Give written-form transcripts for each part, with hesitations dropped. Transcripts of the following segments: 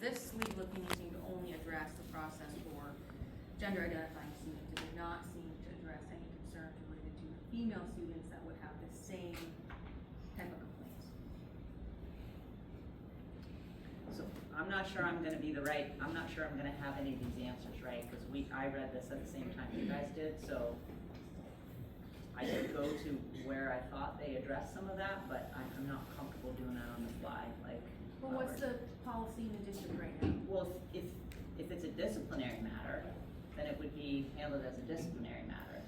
This legal opinion seemed to only address the process for gender identifying students. It did not seem to address any concerns related to female students that would have the same type of complaints. So I'm not sure I'm gonna have any of these answers right, because I read this at the same time you guys did, so I could go to where I thought they addressed some of that, but I'm not comfortable doing that on the fly, like. Well, what's the policy in the district right now? Well, if it's a disciplinary matter, then it would be handled as a disciplinary matter.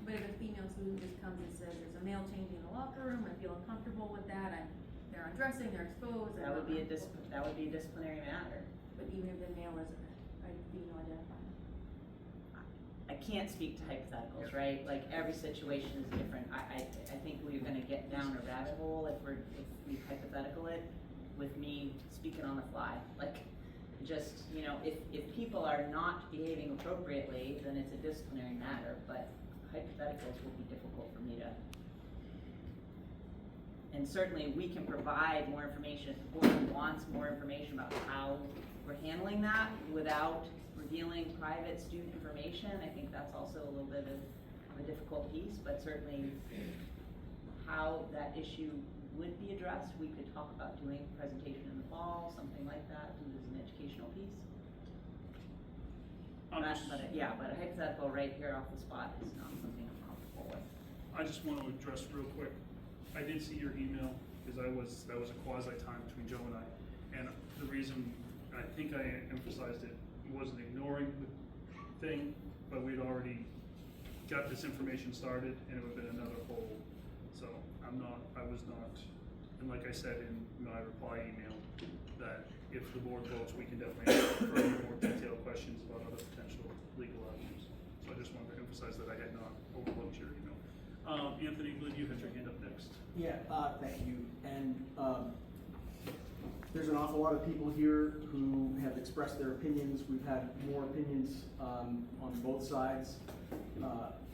But if a female student just comes and says, there's a male changing in the locker room, I feel uncomfortable with that, they're undressing, they're exposed. That would be a disciplinary matter. But even if the male isn't a female identifying. I can't speak to hypotheticals, right? Like, every situation is different. I think we're gonna get down a rabbit hole if we hypothetical it with me speaking on the fly. Like, just, you know, if people are not behaving appropriately, then it's a disciplinary matter, but hypotheticals will be difficult for me to. And certainly we can provide more information if the board wants more information about how we're handling that without revealing private student information. I think that's also a little bit of a difficult piece, but certainly how that issue would be addressed, we could talk about doing a presentation in the fall, something like that, do this as an educational piece. But a hypothetical right here off the spot is not something I'm comfortable with. I just want to address real quick. I did see your email, because that was a quasi time between Joe and I. And the reason, I think I emphasized it, wasn't ignoring the thing, but we'd already got this information started, and it would have been another whole. So I was not, and like I said in my reply email, that if the board votes, we can definitely further more detailed questions about other potential legal avenues. So I just wanted to emphasize that I had not overlooked your email. Anthony, you had your hand up next. Yeah, thank you. And there's an awful lot of people here who have expressed their opinions. We've had more opinions on both sides.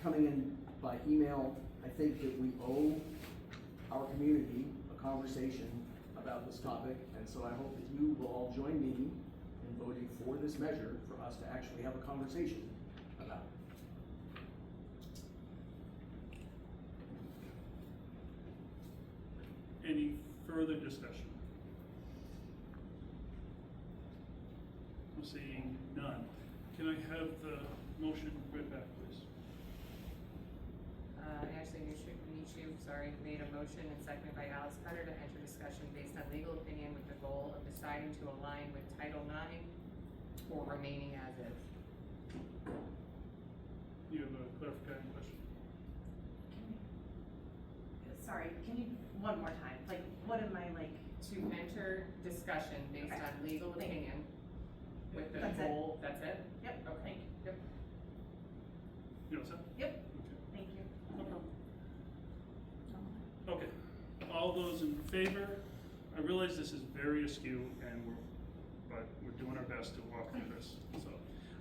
Coming in by email, I think that we owe our community a conversation about this topic, and so I hope that you will all join me in voting for this measure for us to actually have a conversation about it. Any further discussion? I'm seeing none. Can I have the motion read back, please? Ashley Michu, made a motion and seconded by Alex Cutter to enter discussion based on legal opinion with the goal of deciding to align with Title IX or remaining as is. You have a clarification question? Sorry, can you, one more time, like, what am I, like? To enter discussion based on legal opinion with the That's it. goal, that's it? Yep, Okay. thank you. Yep. You know what I'm Yep, saying? thank you. Okay. No problem. Okay, all those in favor? I realize this is very askew, and but we're doing our best to walk through this, so.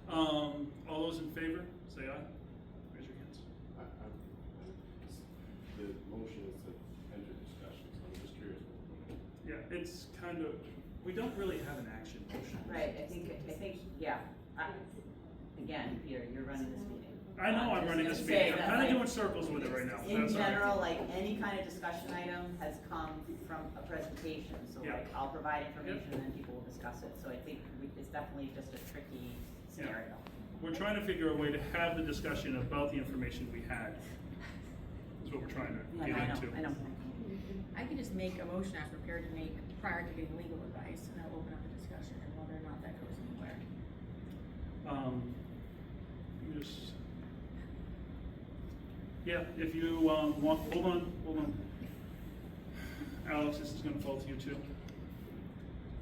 All those in favor, say aye. Raise your hands. The motion is to enter discussion, so I'm just curious. Yeah, it's kind of, we don't really have an action motion. Right, I think, yeah. Again, Peter, you're running this meeting. I know I'm just running gonna this say meeting, I'm that, kinda like, doing circles with it right now. In That's all right. general, like, any kind of discussion item has come from a presentation, so Yeah. like, I'll provide information and then people will discuss it, so I think it's definitely just a tricky scenario. We're trying to figure a way to have the discussion about the information we had. That's what we're trying to I get know, into. I know. I can just make a motion I'm prepared to make prior to getting legal advice, and I'll open up a discussion and whether or not that goes anywhere. Just, yeah, if you want, hold on. Alex, this is gonna fall to you too.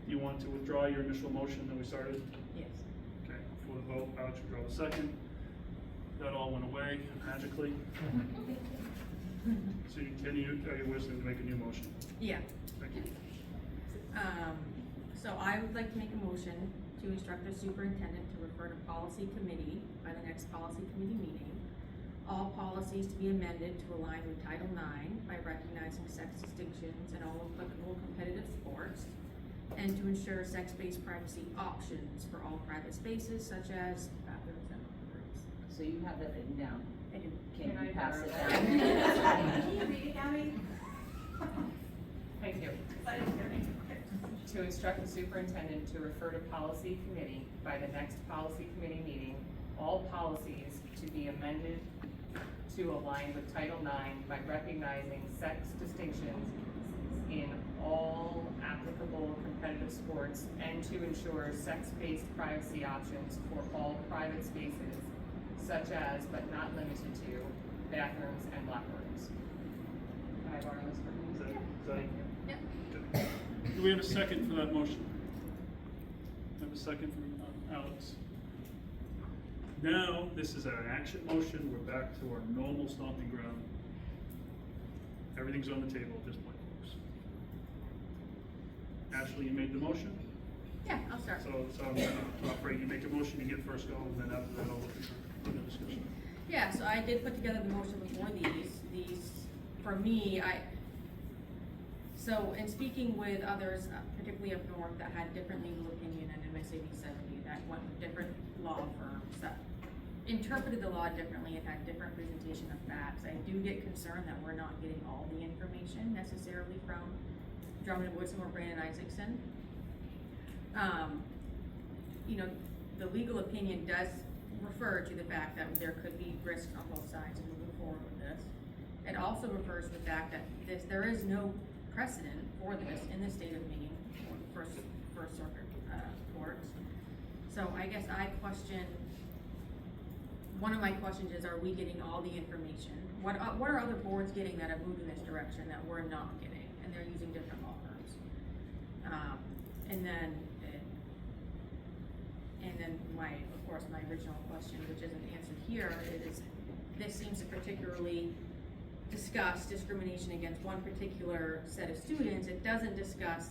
You want to withdraw your initial motion that we started? Yes. Okay, for the vote, Alex withdraw the second. That all went away magically. So are you wishing to make a new motion? Yeah. Thank you. So I would like to make a motion to instruct the superintendent to refer to policy committee by the next policy committee meeting. All policies to be amended to align with Title IX by recognizing sex distinctions in all applicable competitive sports, and to ensure sex-based privacy options for all private spaces such as bathrooms and locker rooms. So you have that written down. I do. Can Can I you pass borrow it that? down? Can you read it, Gabby? Thank you. I didn't hear it. To instruct the superintendent to refer to policy committee by the next policy committee meeting, all policies to be amended to align with Title IX by recognizing sex distinctions in all applicable competitive sports and to ensure sex-based privacy options for all private spaces, such as, but not limited to, bathrooms and locker rooms. Can I borrow this from you? Is that- Thank you. Yep. Okay. Do we have a second for that motion? Have a second from Alex? Now, this is an action motion, we're back to our normal stomping ground. Everything's on the table at this point, folks. Ashley, you made the motion? Yeah, I'll start. So I'm gonna operate, you make a motion, you get first go, and then after that, I'll look for the discussion. Yeah, so I did put together the motion before these, for me, so in speaking with others, particularly up north, that had different legal opinion and MSAB 70, that went with different law firms, that interpreted the law differently and had different presentation of facts, I do get concerned that we're not getting all the information necessarily from Drummond and Woodson or Brandon Isaacson. You know, the legal opinion does refer to the fact that there could be risk on both sides of moving forward with this. It also refers to the fact that there is no precedent for this in the state of Maine or First Circuit courts. So I guess one of my questions is, are we getting all the information? What are other boards getting that have moved in this direction that we're not getting, and they're using different law firms? And then of course, my original question, which isn't answered here, is this seems to particularly discuss discrimination against one particular set of students. It doesn't discuss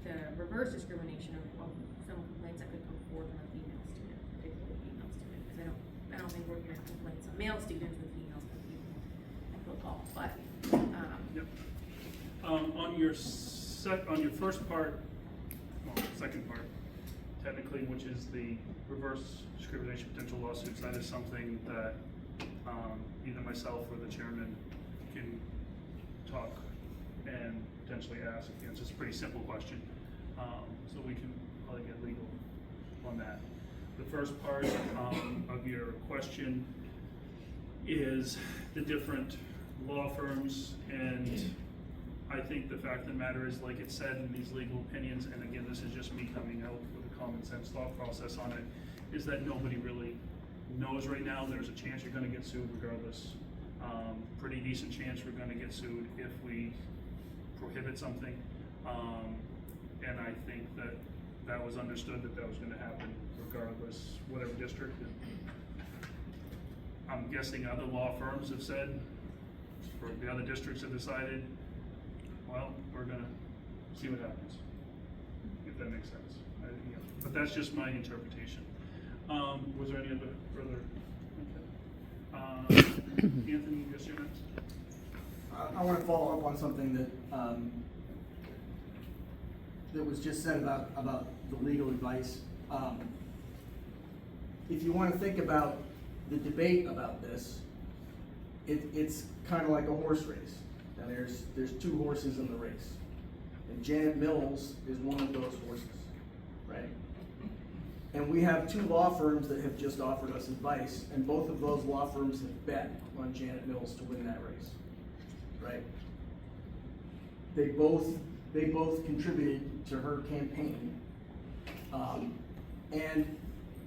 the reverse discrimination of some complaints that could come forward from a female student, particularly female student, because I don't think we're hearing complaints of male students with females competing in football, but, Yep. On your first part, well, second part, technically, which is the reverse discrimination potential lawsuits, that is something that, either myself or the chairman can talk and potentially ask. It's just a pretty simple question, so we can probably get legal on that. The first part, of your question is the different law firms, and I think the fact of the matter is, like it said in these legal opinions, and again, this is just me coming out with a common sense thought process on it, is that nobody really knows right now. There's a chance you're gonna get sued regardless. Pretty decent chance we're gonna get sued if we prohibit something. And I think that was understood that was gonna happen regardless, whatever district. I'm guessing other law firms have said, or the other districts have decided, well, we're gonna see what happens, if that makes sense. But that's just my interpretation. Was there any other further? Okay. Anthony, yes, you're next. I want to follow up on something that was just said about the legal advice. If you want to think about the debate about this, it's kind of like a horse race. Now there's two horses in the race, and Janet Mills is one of those horses, right? And we have two law firms that have just offered us advice, and both of those law firms have bet on Janet Mills to win that race, right? They both contributed to her campaign, and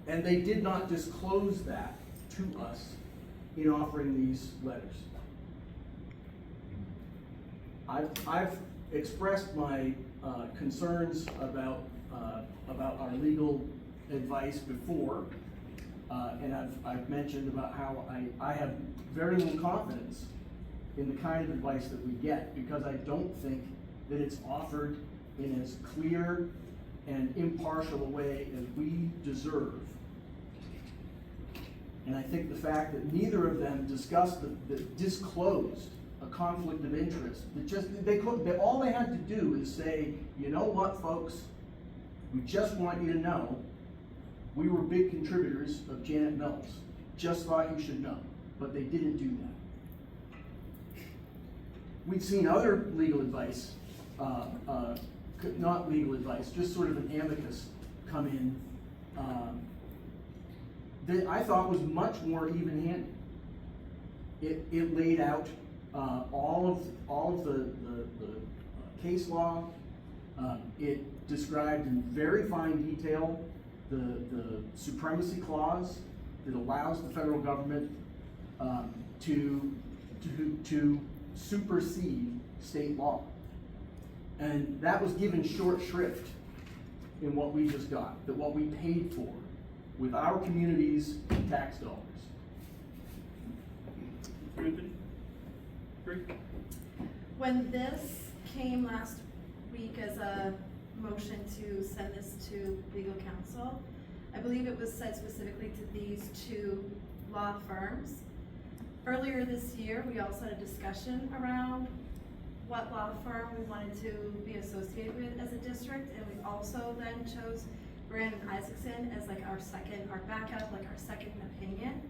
they did not disclose that to us in offering these letters. I've expressed my concerns about our legal advice before, and I've mentioned about how I have very little confidence in the kind of advice that we get, because I don't think that it's offered in as clear and impartial a way as we deserve. And I think the fact that neither of them discussed disclosed a conflict of interest, all they had to do is say, you know what, folks, We just want you to know, we were big contributors of Janet Mills. Just thought you should know, but they didn't do that. We've seen other legal advice, not legal advice, just sort of an amicus come in, that I thought was much more even-handed. It laid out all of the case law. It described in very fine detail the supremacy clause that allows the federal government to supersede state law. And that was given short shrift in what we just got, that what we paid for with our community's tax dollars. Anthony? Agree? When this came last week as a motion to send this to legal counsel, I believe it was said specifically to these two law firms. Earlier this year, we also had a discussion around what law firm we wanted to be associated with as a district, and we also then chose Brandon Isaacson as like our backup, like our second opinion.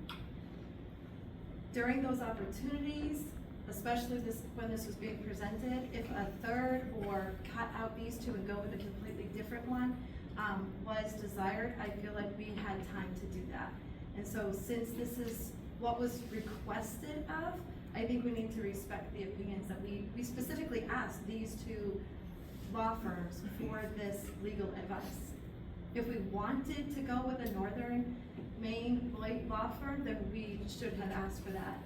During those opportunities, especially when this was being presented, if a third or cut out these two and go with a completely different one was desired, I feel like we had time to do that. And so since this is what was requested of, I think we need to respect the opinions that we specifically asked these two law firms for this legal advice. If we wanted to go with a Northern Maine Blight law firm, then we should have asked for that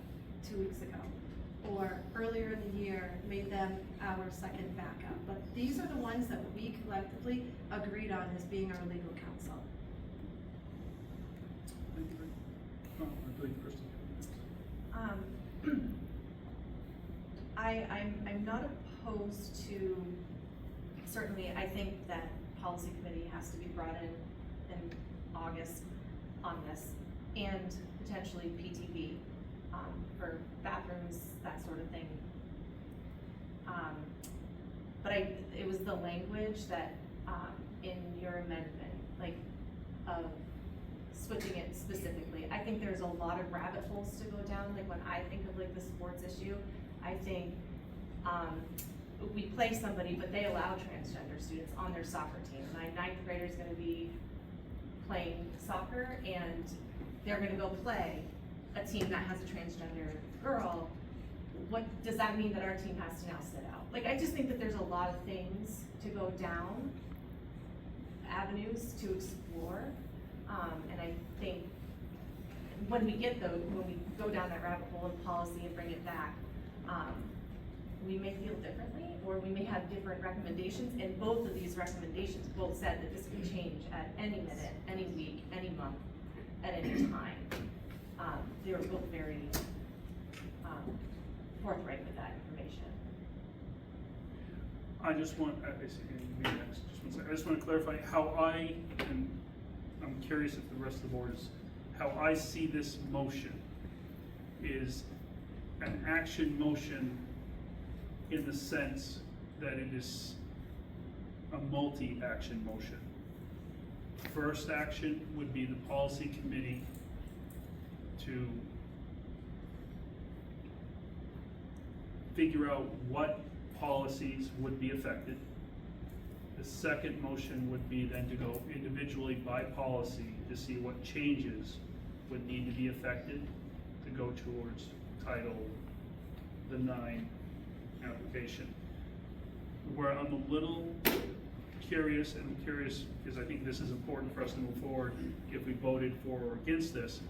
2 weeks ago. Or earlier in the year, made them our second backup. But these are the ones that we collectively agreed on as being our legal counsel. Thank you, Rick. Oh, I believe Kristen. I'm not opposed to, certainly, I think that policy committee has to be brought in August on this, and potentially PTV, for bathrooms, that sort of thing. But it was the language that, in your amendment, like, of switching it specifically. I think there's a lot of rabbit holes to go down, like when I think of like the sports issue, I think, we play somebody, but they allow transgender students on their soccer team. My ninth grader is gonna be playing soccer, and they're gonna go play a team that has a transgender girl. What, does that mean that our team has to now sit out? Like, I just think that there's a lot of things to go down, avenues to explore. And I think when we go down that rabbit hole of policy and bring it back, we may feel differently, or we may have different recommendations, and both of these recommendations both said that this can change at any minute, any week, any month, at any time. They were both very forthright with that information. I just want, I just want to clarify how and I'm curious if the rest of the board is, how I see this motion is an action motion in the sense that it is a multi-action motion. First action would be the policy committee to figure out what policies would be affected. The second motion would be then to go individually by policy to see what changes would need to be affected to go towards Title the 9 application. Where I'm a little curious, and I'm curious because I think this is important for us to move forward if we voted for or against this.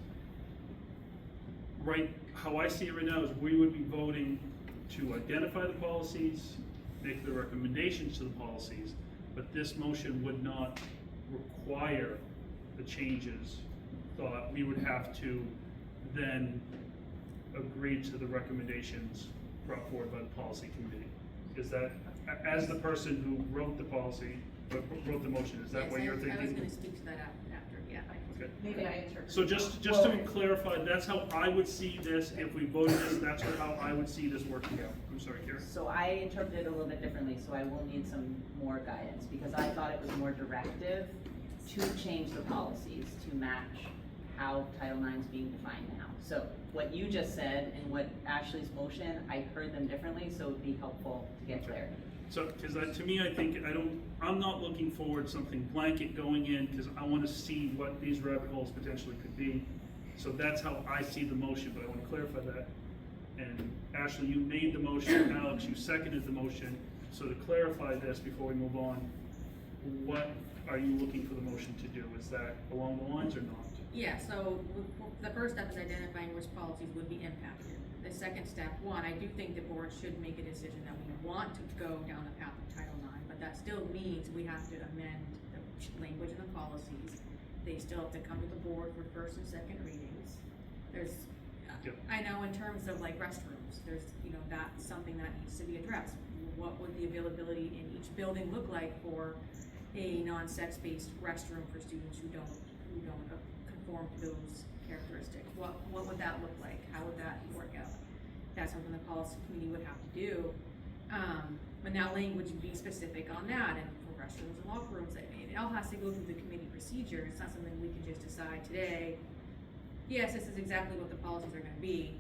Right, how I see it right now is we would be voting to identify the policies, make the recommendations to the policies, but this motion would not require the changes. Thought we would have to then agree to the recommendations brought forward by the policy committee. Is that, as the person who wrote the policy but wrote the motion, is that Yes, what you're I was thinking? gonna speak to that after, yeah. Okay. Maybe I interpreted. So just to clarify, that's how I would see this, if we voted this, that's how I would see this working out. I'm sorry, Karen. So I interpreted it a little bit differently, so I will need some more guidance, because I thought it was more directive to change the policies to match how Title IX is being defined now. So what you just said and what Ashley's motion, I heard them differently, so it would be helpful to get clarity. So, cause to me, I think, I'm not looking forward to something blanket going in, cause I wanna see what these rabbit holes potentially could be. So that's how I see the motion, but I wanna clarify that. And Ashley, you made the motion, Alex, you seconded the motion. So to clarify this before we move on, what are you looking for the motion to do? Is that along the lines or not? Yeah, so the first step is identifying which policies would be impacted. The second step, one, I do think the board should make a decision that we want to go down the path of Title IX, but that still means we have to amend the language in the policies. They still have to come to the board for first and second readings. There's, Yep. I know in terms of like restrooms, there's, that's something that needs to be addressed. What would the availability in each building look like for a non-sex-based restroom for students who don't conform to those characteristics? What would that look like? How would that work out? That's something the policy committee would have to do. But now language would be specific on that, and for restrooms and locker rooms, it all has to go through the committee procedure. It's not something we can just decide today. Yes, this is exactly what the policies are gonna be.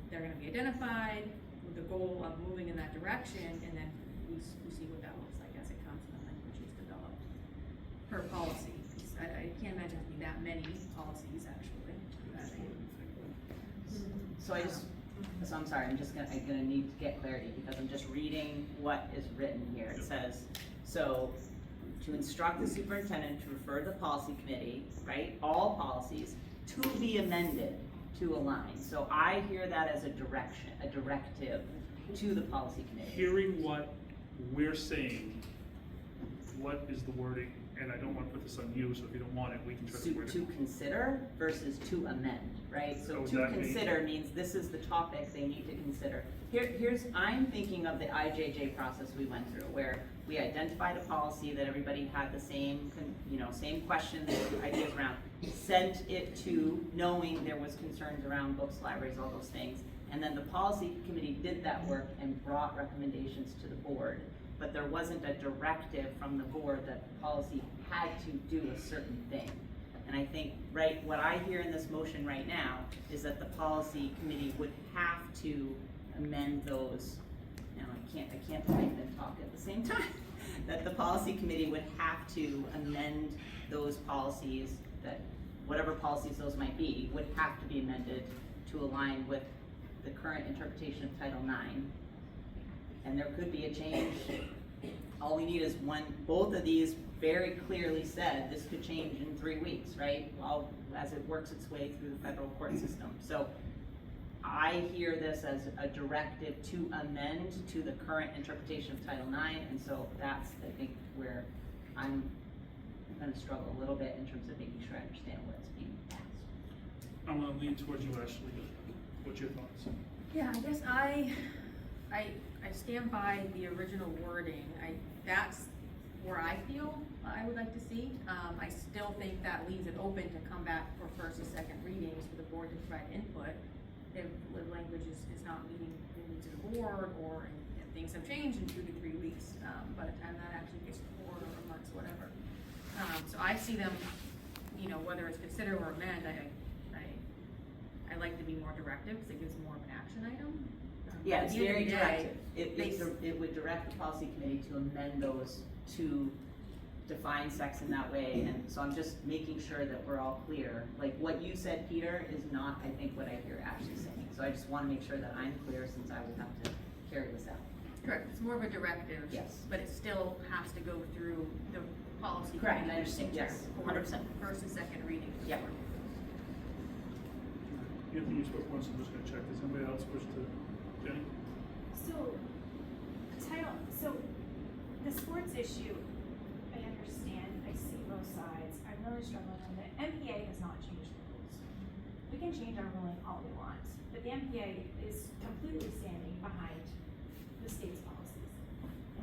They're gonna be identified with the goal of moving in that direction, and then we see what that looks like as it comes and the language is developed per policy. I can't imagine it'd be that many policies, actually. So I'm sorry, I'm gonna need to get clarity, because I'm just reading what is written here. It says, so, to instruct the superintendent to refer to the policy committee, right, all policies, to be amended to align. So I hear that as a directive to the policy committee. Hearing what we're saying, what is the wording? And I don't wanna put this on you, so if you don't want it, we can try to word it. To consider versus to amend, right? So So to that consider means this is the topic they need to consider. I'm thinking of the IJJ process we went through, where we identified a policy that everybody had the same, same questions, ideas around, sent it to, knowing there was concerns around books, libraries, all those things. And then the policy committee did that work and brought recommendations to the board. But there wasn't a directive from the board that the policy had to do a certain thing. And I think, right, what I hear in this motion right now is that the policy committee would have to amend those. Now, I can't type and talk at the same time. That the policy committee would have to amend those policies, that whatever policies those might be, would have to be amended to align with the current interpretation of Title IX. And there could be a change. All we need is both of these very clearly said, this could change in 3 weeks, right? Well, as it works its way through the federal court system. So I hear this as a directive to amend to the current interpretation of Title IX, and so that's, I think, where I'm gonna struggle a little bit in terms of making sure I understand what's being asked. I'm gonna lean towards you, Ashley. What's your thoughts? Yeah, I guess I stand by the original wording. That's where I feel I would like to see. I still think that leaves it open to come back for first and second readings for the board to provide input. If the language is not meeting the needs of the board, or if things have changed in 2 to 3 weeks, by the time that actually gets to the board, or months, whatever. So I see them, whether it's consider or amend, I like to be more directive, because it gives more of an action item. Yeah, At it's the end of very the day, directive. It would direct the policy committee to amend those to define sex in that way, and so I'm just making sure that we're all clear. Like what you said, Peter, is not, I think, what I hear Ashley saying. So I just wanna make sure that I'm clear, since I will have to carry this out. Correct, it's more of a directive. Yes. But it still has to go through the policy. Correct, committee I understand, procedure yes, for 100%. First and second reading. Yep. Anthony, you spoke once, I'm just gonna check. Does anybody else wish to? Jenny? So the sports issue, I understand, I see both sides, I'm really struggling with it. MPA has not changed the rules. We can change our ruling all we want, but the MPA is completely standing behind the state's policies.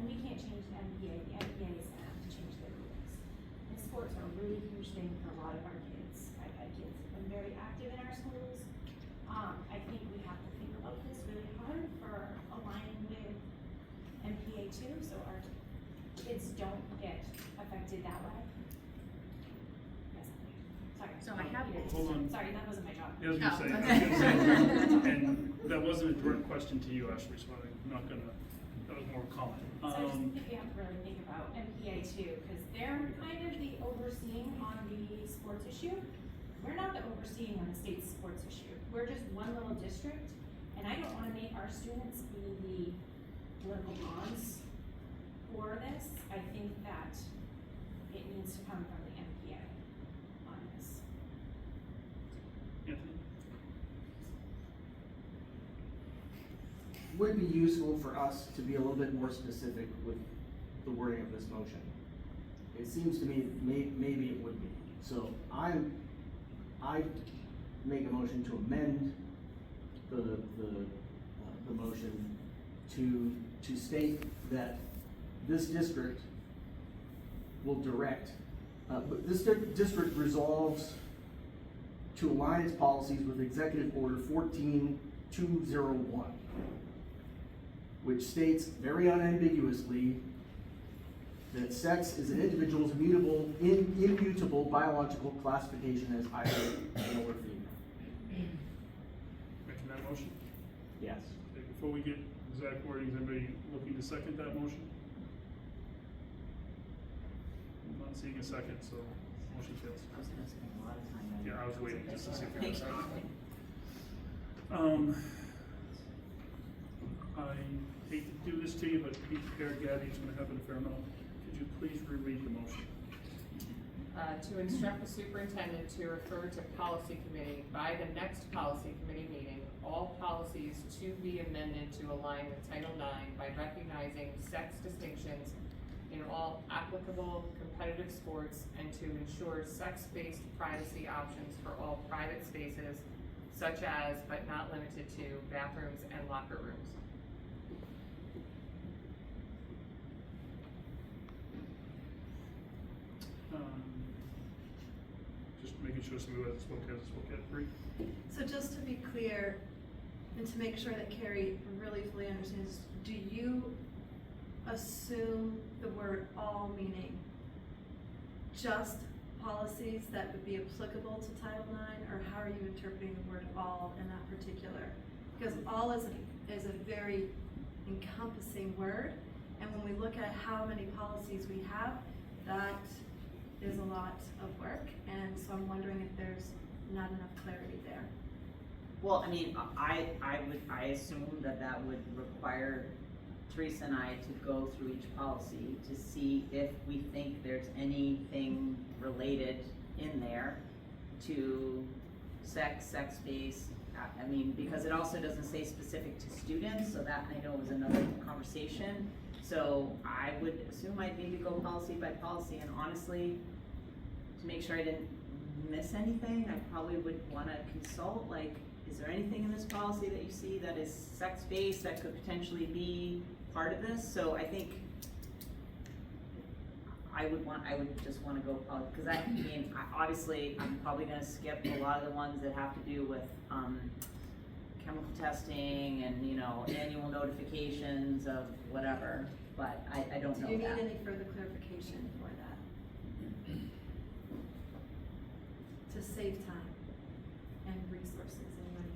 And we can't change the MPA is gonna have to change their sports are a really huge thing for a lot of our kids. I've had kids who've been very active in our schools. I think we have to think about this really hard for aligning with MPA too, so our kids don't get affected that way. Yes, sorry. So I have. Hold on. Sorry, that wasn't my job. Yeah, I was gonna Oh, say, okay. and that wasn't a direct question to you, Ashley, so I'm not gonna, that was more a comment. So I just think we have to really think about MPA too, because they're kind of the overseeing on the sports issue. We're not the overseeing on the state's sports issue. We're just one little district, and I don't wanna make our students be the political pawns for this. I think that it needs to come from the MPA on this. Anthony? Would be useful for us to be a little bit more specific with the wording of this motion. It seems to me maybe it would be. So I make a motion to amend the motion to state that this district will direct, but this district resolves to align its policies with Executive Order 14201, which states very unambiguously that sex is an individual's immutable biological classification as either male or female. Making that motion? Yes. Okay, before we get exact wording, is anybody looking to second that motion? I'm not seeing a second, so motion fails. I was gonna spend a lot of time on it. Yeah, I was waiting just to see if you had a second. I hate to do this to you, but be prepared, Gabby's gonna have a fair amount. Could you please reread the motion? To instruct the superintendent to refer to policy committee by the next policy committee meeting, all policies to be amended to align with Title IX by recognizing sex distinctions in all applicable competitive sports and to ensure sex-based privacy options for all private spaces, such as, but not limited to, bathrooms and locker rooms. Just making sure somebody who hasn't spoken yet, Bree? So just to be clear, and to make sure that Carrie really fully understands, do you assume the word all meaning just policies that would be applicable to Title IX, or how are you interpreting the word all in that particular? Because all is a very encompassing word, and when we look at how many policies we have, that is a lot of work, and so I'm wondering if there's not enough clarity there. Well, I mean, I assume that would require Teresa and I to go through each policy to see if we think there's anything related in there to sex-based. I mean, because it also doesn't say specific to students, so that I know is another conversation. So I would assume I'd need to go policy by policy, and honestly, to make sure I didn't miss anything, I probably would wanna consult, like, is there anything in this policy that you see that is sex-based that could potentially be part of this? So I think I would just wanna go policy, cause obviously, I'm probably gonna skip a lot of the ones that have to do with, chemical testing and, annual notifications of whatever, but I don't know that. Do you need any further clarification for that? To save time and resources and money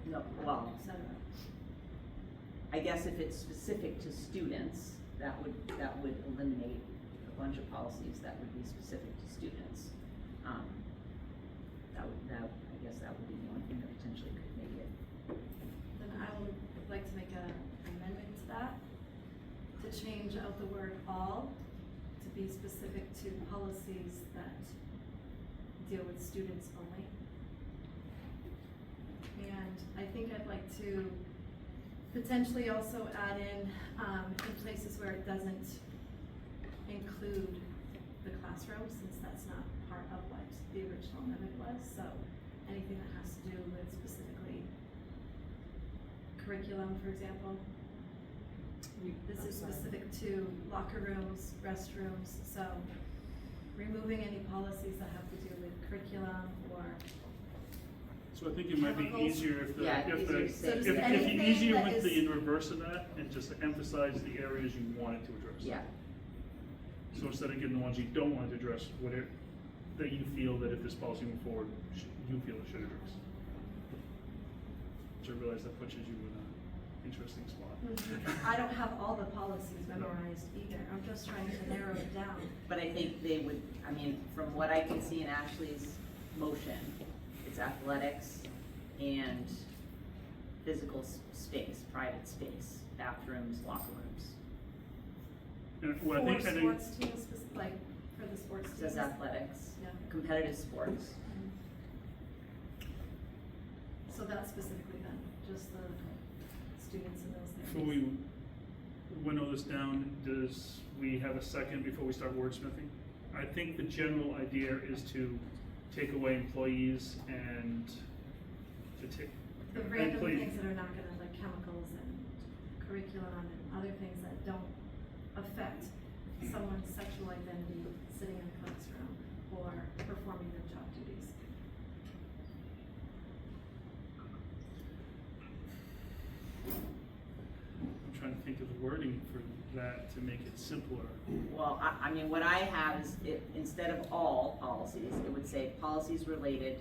and No, well, et cetera. I guess if it's specific to students, that would eliminate a bunch of policies that would be specific to students. I guess that would be the only thing that potentially could make it. Then I would like to make an amendment to that, to change out the word all, to be specific to policies that deal with students only. And I think I'd like to potentially also add in places where it doesn't include the classroom, since that's not part of what the original amendment was, so anything that has to do with specifically curriculum, for example. This is specific to locker rooms, restrooms, so removing any policies that have to do with curriculum or, So I think it might be Chemicals. easier if the, Yeah, if easier the, to say So does if anything you easier that with is- the in reverse of that and just emphasize the areas you want it to address. Yeah, So instead of getting the ones you don't want to address, whatever, that you feel that if this policy moves forward, you feel it should address. Which I realize that puts you in an interesting spot. I don't have all the policies memorized either, I'm just trying to narrow it down. but I think they would, I mean, from what I can see in Ashley's motion, it's athletics and physical space, private space, bathrooms, locker rooms. And what I For think, sports teams, like, for the sports It teams. says athletics, Yeah. competitive sports. So that specifically then, just the students in those areas. before we winnow this down, does we have a second before we start wordsmithing? I think the general idea is to take away employees and to take. The random employee- things that are not gonna, like chemicals and curriculum and other things that don't affect someone's sexual identity sitting in a classroom or performing their job duties. I'm trying to think of the wording for that to make it simpler. Well, I mean, what I have is, instead of all policies, it would say policies related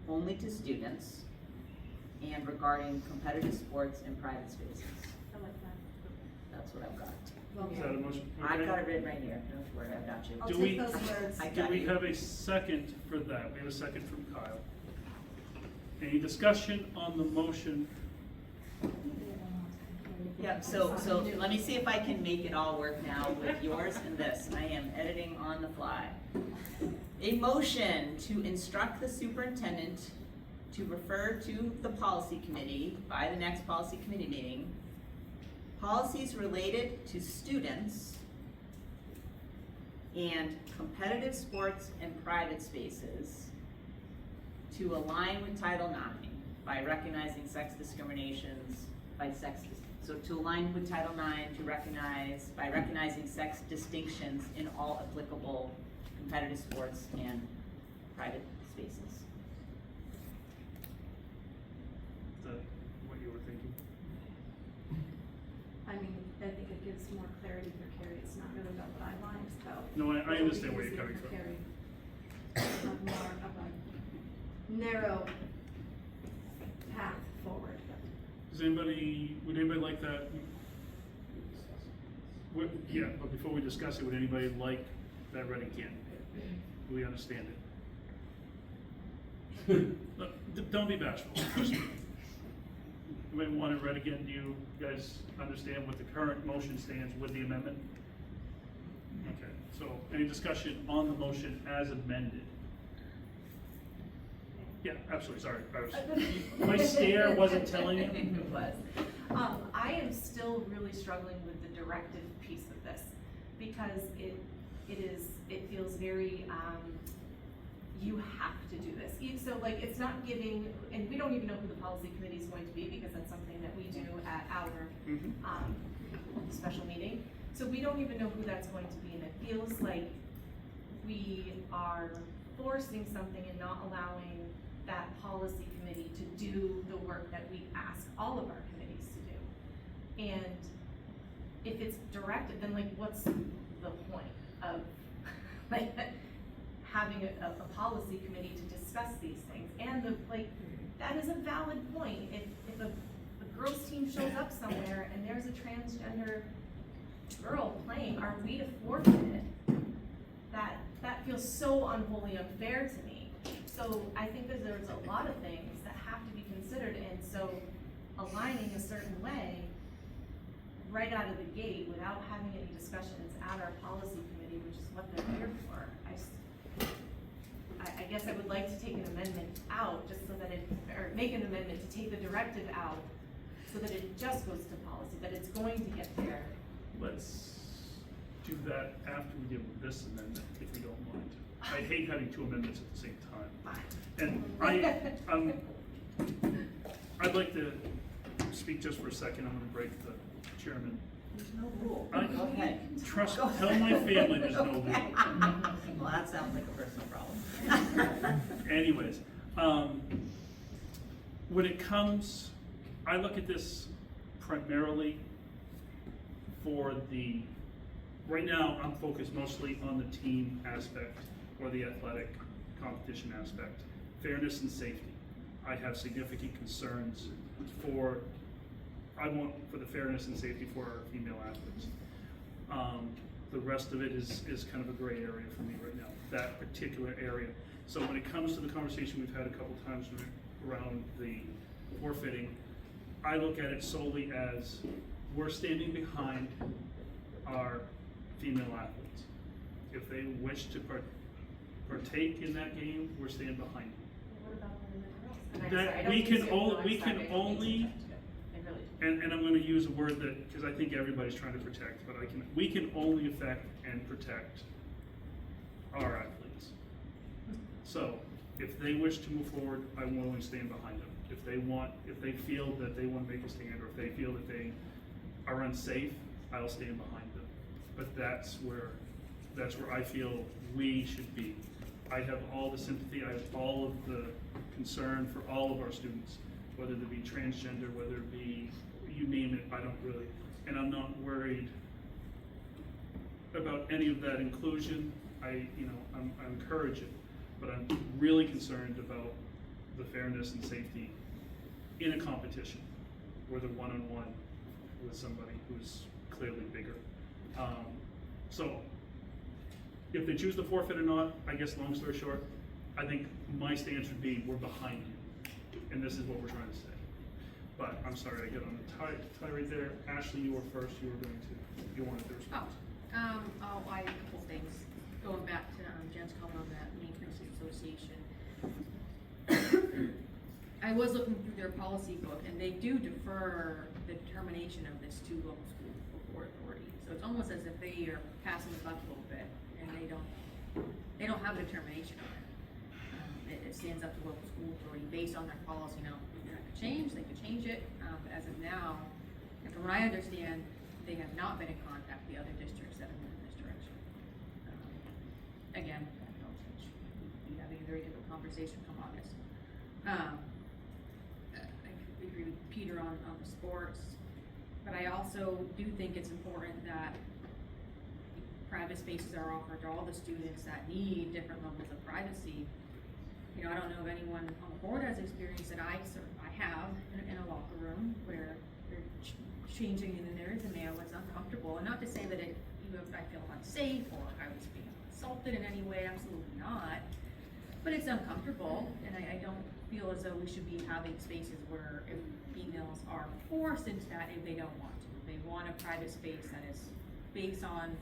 only to students and regarding competitive sports and private spaces. I like that. That's what I've got. Is that a motion? I've Okay. got it written right here, don't worry, I've got you. I'll Do take we- those words. I Do got we you. have a second for that? We have a second from Kyle. Any discussion on the motion? Yeah, so let me see if I can make it all work now with yours and this. I am editing on the fly. A motion to instruct the superintendent to refer to the policy committee by the next policy committee meeting, policies related to students and competitive sports and private spaces to align with Title IX by recognizing sex discriminations, so to align with Title IX by recognizing sex distinctions in all applicable competitive sports and private spaces. Is that what you were thinking? I mean, I think it gives more clarity for Carrie, it's not really about what I want, it's about. No, I what will understand be where you're easier coming for from. Carrie. Have more of a narrow path forward. Would anybody like that? Yeah, but before we discuss it, would anybody like that read again? Do we understand it? Look, don't be bashful. Trust me. Anybody want it read again? Do you guys understand what the current motion stands with the amendment? Okay, so any discussion on the motion as amended? Yeah, absolutely, sorry. My stare wasn't telling you? It was. I am still really struggling with the directive piece of this, because it feels very, you have to do this. So like, it's not giving, and we don't even know who the policy committee is going to be, because that's something that we do at our, Mhm. special meeting. So we don't even know who that's going to be, and it feels like we are forcing something and not allowing that policy committee to do the work that we ask all of our committees to do. And if it's directed, then like, what's the point of like having a policy committee to discuss these things? And that is a valid point. If a girls team shows up somewhere and there's a transgender girl playing, are we to forfeit it? That feels so unholy unfair to me. So I think that there's a lot of things that have to be considered, and so aligning a certain way right out of the gate without having any discussions at our policy committee, which is what they're here for. I guess I would like to take an amendment out, just so that or make an amendment to take the directive out, so that it just goes to policy, that it's going to get there. Let's do that after we deal with this amendment, if we don't mind. I hate having two amendments at the same time. And I'd like to speak just for a second. I'm gonna break the chairman There's no rule. I- Go ahead. Trust, Go tell my family there's no rule. Okay. Well, that sounds like a personal problem. Anyways, when it comes, I look at this primarily for the, right now, I'm focused mostly on the team aspect or the athletic competition aspect, fairness and safety. I have significant concerns for, I want for the fairness and safety for our female athletes. The rest of it is kind of a gray area for me right now, that particular area. So when it comes to the conversation we've had a couple times around the forfeiting, I look at it solely as we're standing behind our female athletes. If they wish to partake in that game, we're standing behind them. What about the girls? And I That sorry, I don't we mean can to- only- no, I'm we sorry, can I didn't mean to only- interrupt you. I really didn't. And I'm gonna use a word that, because I think everybody's trying to protect, but we can only affect and protect our athletes. So, if they wish to move forward, I'm willing to stand behind them. If they feel that they wanna make a stand, or if they feel that they are unsafe, I'll stand behind them. But that's where I feel we should be. I have all the sympathy, I have all of the concern for all of our students, whether they be transgender, whether it be, you name it, I don't really, and I'm not worried about any of that inclusion. I encourage it, but I'm really concerned about the fairness and safety in a competition, where they're one-on-one with somebody who's clearly bigger. So, if they choose to forfeit or not, I guess long story short, I think my stance would be, we're behind you, and this is what we're trying to say. But, I'm sorry, I get on the tie right there. Ashley, you were first, you wanted to respond. I had a couple things, going back to Jen's comment on that maintenance association. I was looking through their policy book, and they do defer the determination of this to local school board authority. So it's almost as if they are passing the buck a little bit, and they don't have a determination on it. It stands up to local school authority based on their policy. Now, that could change, they could change it, but as of now, and from what I understand, they have not been in contact with the other districts that have moved in this direction. Again, that can all change. We having a very different conversation come August. I agree with Peter on the sports, but I also do think it's important that private spaces are offered to all the students that need different levels of privacy. You know, I don't know if anyone on the board has experience that I have in a locker room where they're changing in there to mail, it's uncomfortable. And not to say that I feel unsafe or I was being assaulted in any way, absolutely not. But it's uncomfortable, and I don't feel as though we should be having spaces where if females are forced into that if they don't want to. If they want a private space that is based on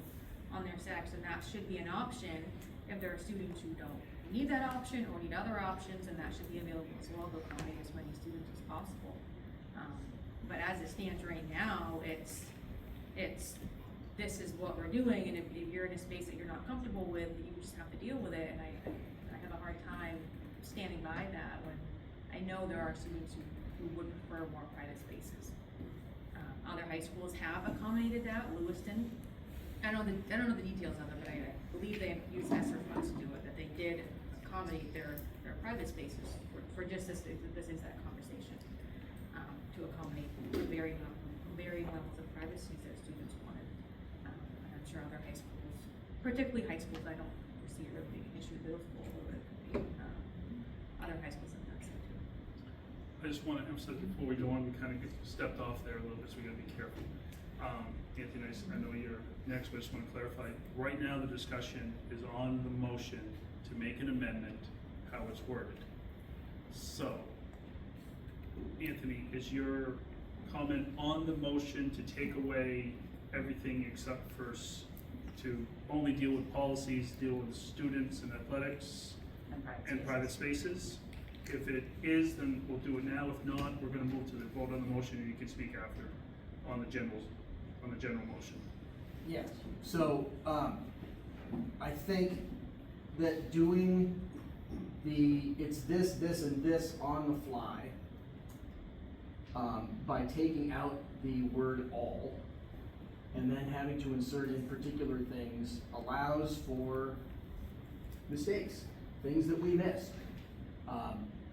their sex, and that should be an option if there are students who don't need that option or need other options, and that should be available as well to accommodate as many students as possible. But as it stands right now, it's this is what we're doing, and if you're in a space that you're not comfortable with, you just have to deal with it, and I have a hard time standing by that when I know there are students who would prefer more private spaces. Other high schools have accommodated that. Lewiston, I don't know the details of it, but I believe they used ESSER funds to do it, that they did accommodate their private spaces for just this exact conversation, to accommodate the varying levels of privacy that students wanted. And I'm sure other high schools, particularly high schools, I don't foresee it really being an issue, middle school, but it could be, other high schools have done so too. I just want to emphasize before we go on, we kind of stepped off there a little bit, so we got to be careful. Anthony, I know you're next, but I just want to clarify. Right now, the discussion is on the motion to make an amendment, how it's worded. So, Anthony, is your comment on the motion to take away everything except for to only deal with policies, deal with students and athletics and private spaces? If it is, then we'll do it now. If not, we're gonna move to the vote on the motion, and you can speak after on the general motion. Yes. So, I think that doing it's this, and this on the fly, by taking out the word all, and then having to insert in particular things allows for mistakes, things that we missed.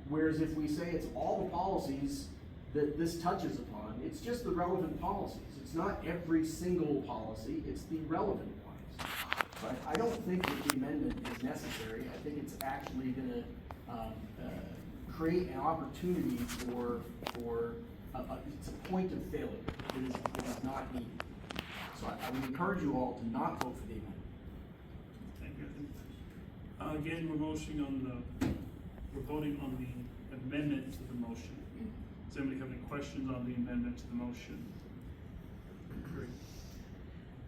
Whereas if we say it's all the policies that this touches upon, it's just the relevant policies. It's not every single policy, it's the relevant ones. But I don't think that the amendment is necessary. I think it's actually gonna create an opportunity for it's a point of failure. It is not needed. So I would encourage you all to not vote for the amendment. Thank you. Again, we're voting on the amendment to the motion. Does anybody have any questions on the amendment to the motion? Great.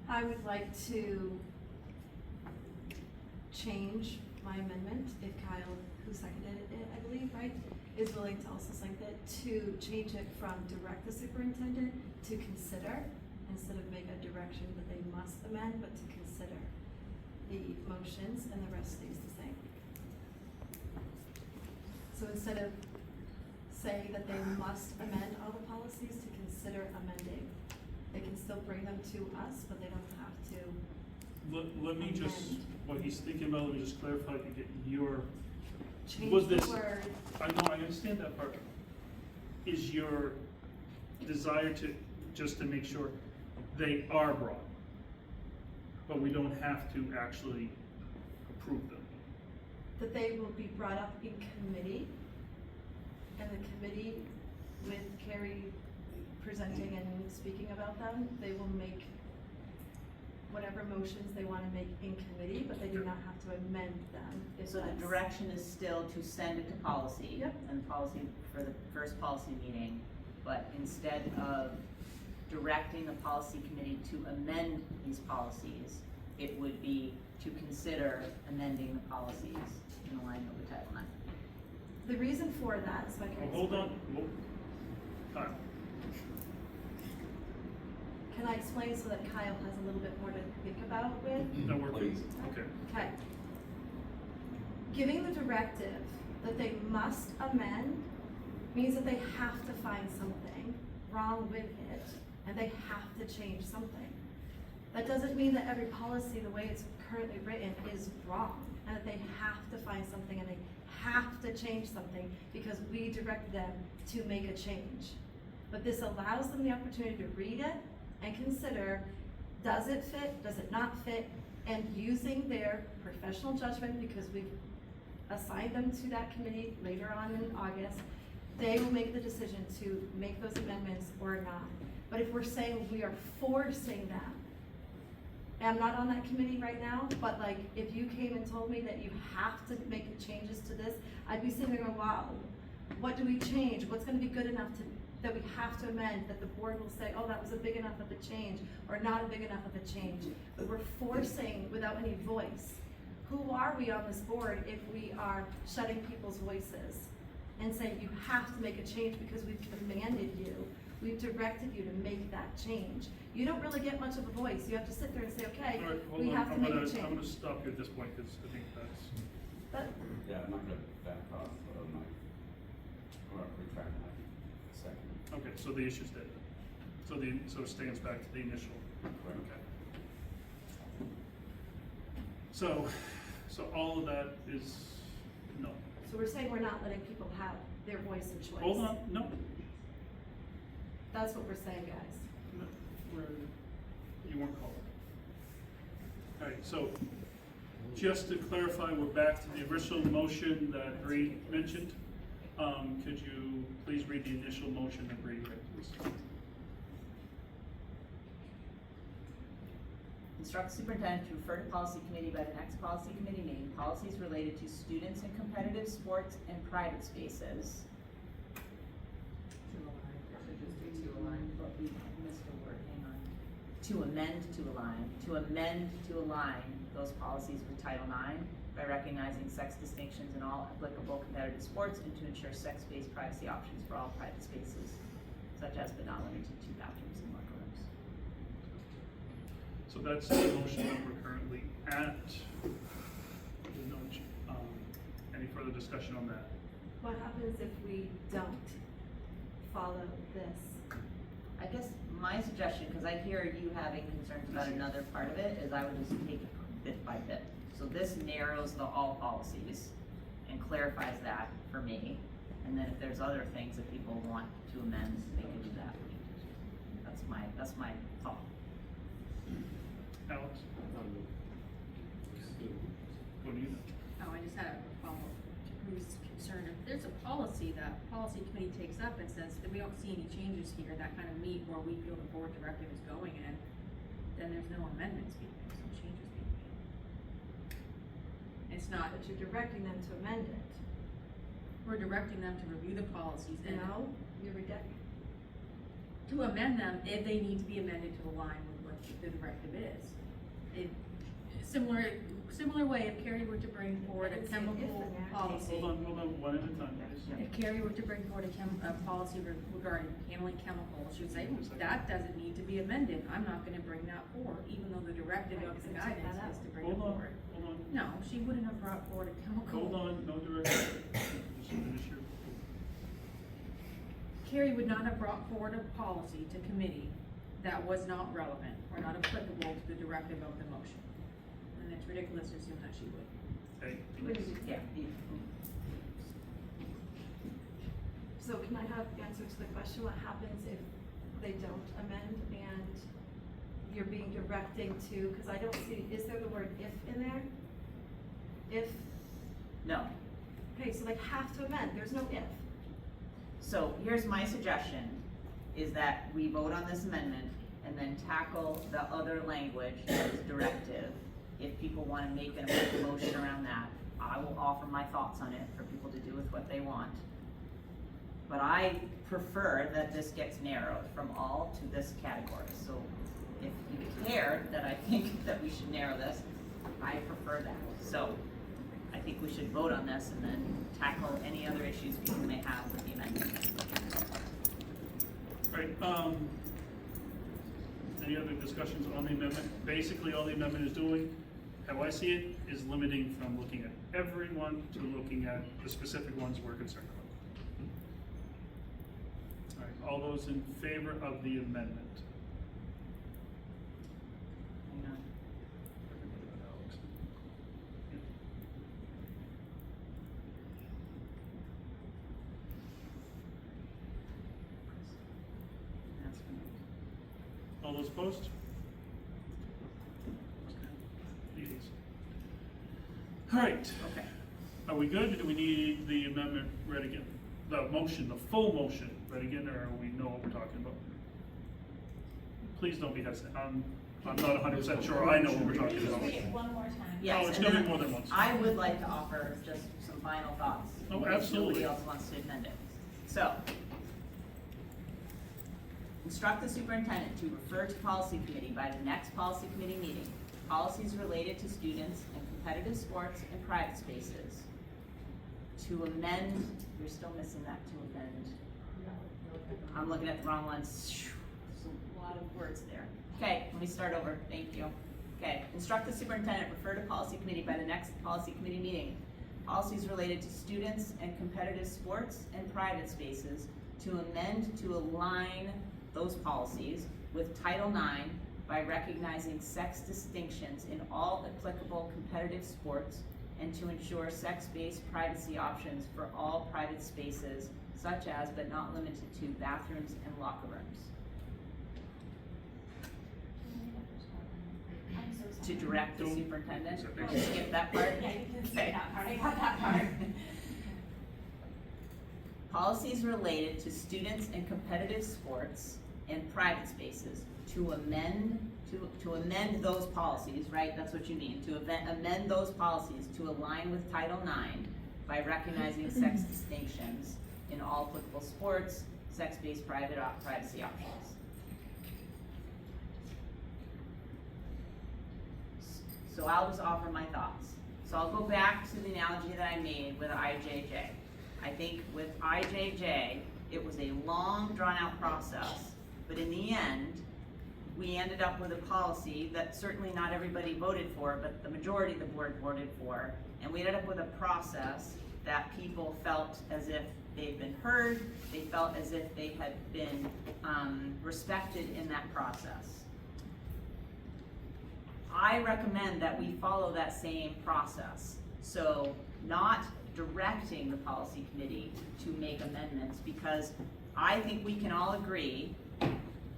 I would like to change my amendment, if Kyle, who seconded it, I believe, right, is willing to also second it, to change it from direct the superintendent to consider, instead of make a direction that they must amend, but to consider the motions, and the rest stays the same. So instead of saying that they must amend all the policies, to consider amending. They can still bring them to us, but they don't have to Let me just, amend. what he's thinking about, let me just clarify to get your, Change Was the this- word. I know, I understand that part. Is your desire just to make sure they are brought, but we don't have to actually approve them? That they will be brought up in committee, and the committee, with Carrie presenting and speaking about them, they will make whatever motions they wanna make in committee, but they do not have to amend them. if So the that's- direction is still to send it to policy. Yep. And policy for the first policy meeting, but instead of directing the policy committee to amend these policies, it would be to consider amending the policies in alignment with Title IX. The reason for that, so I can Well, hold on, explain. Kyle. Can I explain so that Kyle has a little bit more to think about with? No, we're good. Okay. Okay. Giving the directive that they must amend means that they have to find something wrong with it, and they have to change something. That doesn't mean that every policy, the way it's currently written, is wrong, and that they have to find something and they have to change something because we direct them to make a change. But this allows them the opportunity to read it and consider, does it fit, does it not fit, and using their professional judgment, because we've assigned them to that committee later on in August, they will make the decision to make those amendments or not. But if we're saying we are forcing them, and I'm not on that committee right now, but like, if you came and told me that you have to make the changes to this, I'd be sitting there going, wow, what do we change? What's gonna be good enough that we have to amend, that the board will say, oh, that was a big enough of a change, or not a big enough of a change? But we're forcing without any voice. Who are we on this board if we are shutting people's voices and saying you have to make a change because we've commanded you, we've directed you to make that change? You don't really get much of a voice. You have to sit there and say, okay, All right, hold we on. have to make a I'm change. gonna stop you at this point, because I think that's, But Yeah, I'm not gonna back off, but I'm gonna retract my second. okay, so the issue's dead. So it stands back to the initial. Correct. Okay. So all of that is, no. so we're saying we're not letting people have their voice and choice. Hold on, no. That's what we're saying, guys. No, you weren't called. All right, so just to clarify, we're back to the original motion that Bree mentioned. Could you please read the initial motion that Bree read, please? Instruct the superintendent to refer to policy committee by the next policy committee meeting, policies related to students in competitive sports and private spaces. To align, or should just do to align, but we missed a word, hang on. To amend to align those policies with Title IX by recognizing sex distinctions in all applicable competitive sports and to ensure sex-based privacy options for all private spaces, such as but not limited to bathrooms and locker rooms. So that's the motion that we're currently at. Any further discussion on that? What happens if we don't follow this? I guess my suggestion, because I hear you having concerns about another part of it, is I would just take it bit by bit. So this narrows the all policies and clarifies that for me. And then if there's other things that people want to amend, they can do that. That's my thought. Alex, what do you know? Oh, I just had a follow-up. Who's concerned, if there's a policy that policy committee takes up and says that we don't see any changes here that kind of meet where we feel the board directive is going in, then there's no amendments being made, no changes being made. It's not, But you're directing them to amend it. we're directing them to review the policies and No, you're rejecting. to amend them if they need to be amended to align with what the directive is. Similar way, if Carrie were to bring forward a I didn't say if chemical in there. policy. Hold on, one at a time, please. If Carrie were to bring forward a policy regarding handling chemicals, she would say, that doesn't need to be amended, I'm not gonna bring that forward, even though the directive of the Right, so take guidance that is out. to bring it Hold on, forward. hold on, No, she wouldn't have brought forward a chemical. hold on, no direction. Just finish your. Carrie would not have brought forward a policy to committee that was not relevant or not applicable to the directive of the motion. And it's ridiculous to assume that she would. Hey, Yeah. So can I have answer to the question, what happens if they don't amend and you're being directing to, because I don't see, is there the word if in there? If, No. okay, so they have to amend, there's no if. So here's my suggestion, is that we vote on this amendment and then tackle the other language that is directive. If people wanna make a motion around that, I will offer my thoughts on it for people to do with what they want. But I prefer that this gets narrowed from all to this category. So if you care that I think that we should narrow this, I prefer that. So I think we should vote on this and then tackle any other issues people may have with the amendment. Right, any other discussions on the amendment? Basically, all the amendment is doing, how I see it, is limiting from looking at everyone to looking at the specific ones we're concerned about. All right, all those in favor of the amendment? Hang on. That's for me. All those opposed? Yes. All right, Okay. are we good? Do we need the amendment read again? The motion, the full motion read again, or we know what we're talking about? Please don't be hesitant. I'm not 100% sure I know what we're talking Just about. read it one more time. Yes, Oh, it's and gonna then be more than once. I would like to offer just some final thoughts. Oh, in case absolutely. Nobody else wants to amend it. So, instruct the superintendent to refer to policy committee by the next policy committee meeting, policies related to students and competitive sports and private spaces. To amend, you're still missing that, to amend. I'm looking at the wrong ones. There's a lot of words there. Okay, let me start over, thank you. Okay, instruct the superintendent, refer to policy committee by the next policy committee meeting. Policies related to students and competitive sports and private spaces, to amend to align those policies with Title IX by recognizing sex distinctions in all applicable competitive sports and to ensure sex-based privacy options for all private spaces, such as but not limited to bathrooms and locker rooms. I'm so To sorry. direct the Don't- superintendent, Is that or big? just skip that part? Yeah, you can see Okay. that part, I got that part. Policies related to students and competitive sports and private spaces, to amend those policies, right, that's what you mean, to amend those policies to align with Title IX by recognizing sex distinctions in all applicable sports, sex-based privacy options. So I'll just offer my thoughts. So I'll go back to the analogy that I made with IJJ. I think with IJJ, it was a long, drawn-out process, but in the end, we ended up with a policy that certainly not everybody voted for, but the majority of the board voted for, and we ended up with a process that people felt as if they've been heard, they felt as if they had been respected in that process. I recommend that we follow that same process. So not directing the policy committee to make amendments, because I think we can all agree,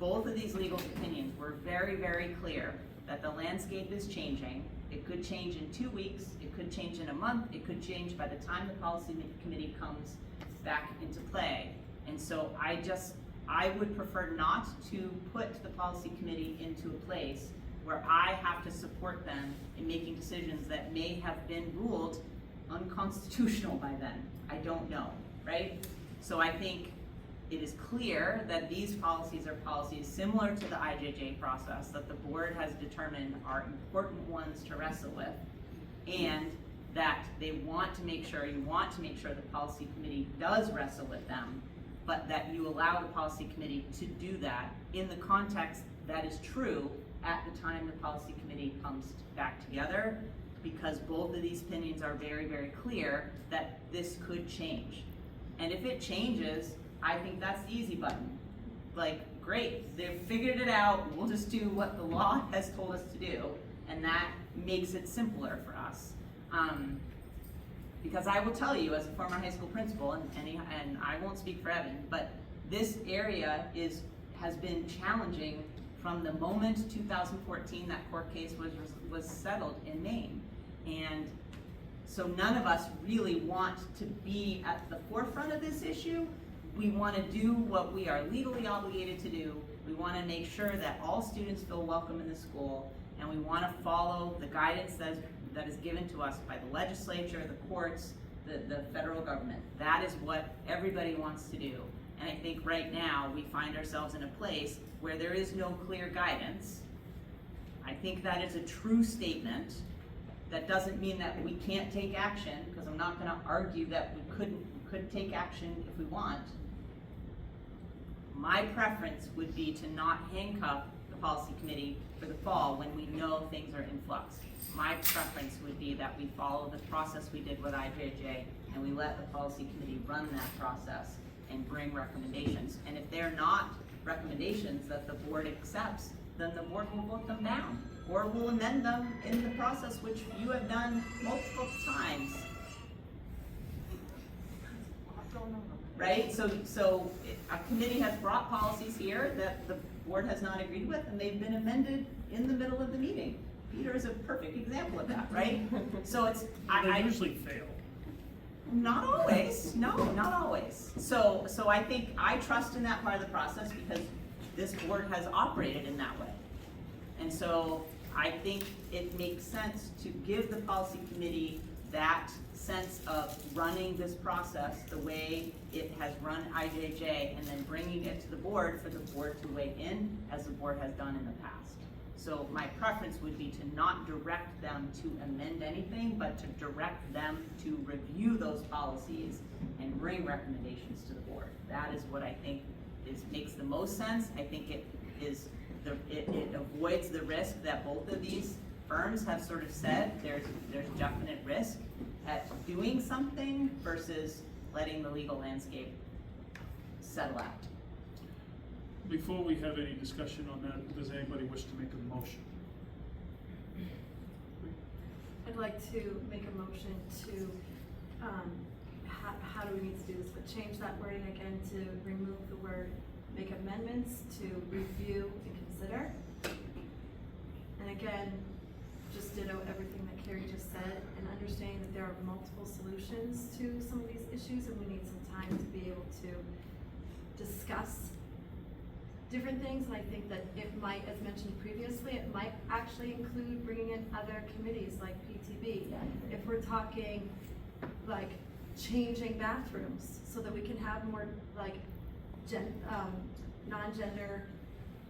both of these legal opinions were very, very clear that the landscape is changing. It could change in 2 weeks, it could change in a month, it could change by the time the policy committee comes back into play. And so I would prefer not to put the policy committee into a place where I have to support them in making decisions that may have been ruled unconstitutional by then. I don't know, right? So I think it is clear that these policies are policies similar to the IJJ process that the board has determined are important ones to wrestle with, and that they want to make sure, you want to make sure the policy committee does wrestle with them, but that you allow the policy committee to do that in the context that is true at the time the policy committee comes back together, because both of these opinions are very, very clear that this could change. And if it changes, I think that's the easy button. Like, great, they've figured it out, we'll just do what the law has told us to do, and that makes it simpler for us. Because I will tell you, as a former high school principal, and I won't speak for Evan, but this area has been challenging from the moment 2014 that court case was settled in Maine. And so none of us really want to be at the forefront of this issue. We want to do what we are legally obligated to do. We want to make sure that all students feel welcome in the school, and we want to follow the guidance that is given to us by the legislature, the courts, the federal government. That is what everybody wants to do. And I think right now we find ourselves in a place where there is no clear guidance. I think that is a true statement. That doesn't mean that we can't take action, because I'm not going to argue that we could take action if we want. My preference would be to not handcuff the policy committee for the fall when we know things are in flux. My preference would be that we follow the process we did with IJJ, and we let the policy committee run that process and bring recommendations. And if they're not recommendations that the board accepts, then the board will vote them down, or will amend them in the process, which you have done multiple times. Right? So a committee has brought policies here that the board has not agreed with, and they've been amended in the middle of the meeting. Peter is a perfect example of that, right? So it's, They usually fail. Not always, no, not always. So I think I trust in that part of the process because this board has operated in that way. And so I think it makes sense to give the policy committee that sense of running this process the way it has run IJJ, and then bringing it to the board for the board to weigh in, as the board has done in the past. So my preference would be to not direct them to amend anything, but to direct them to review those policies and bring recommendations to the board. That is what I think makes the most sense. I think it avoids the risk that both of these firms have sort of said there's definite risk at doing something versus letting the legal landscape settle out. Before we have any discussion on that, does anybody wish to make a motion? I'd like to make a motion to, how do we need to do this, but change that wording again to remove the word, make amendments to review and consider. And again, just ditto everything that Carrie just said, and understanding that there are multiple solutions to some of these issues, and we need some time to be able to discuss different things. And I think that it might, as mentioned previously, it might actually include bringing in other committees like PTB. If we're talking like changing bathrooms so that we can have more like non-gender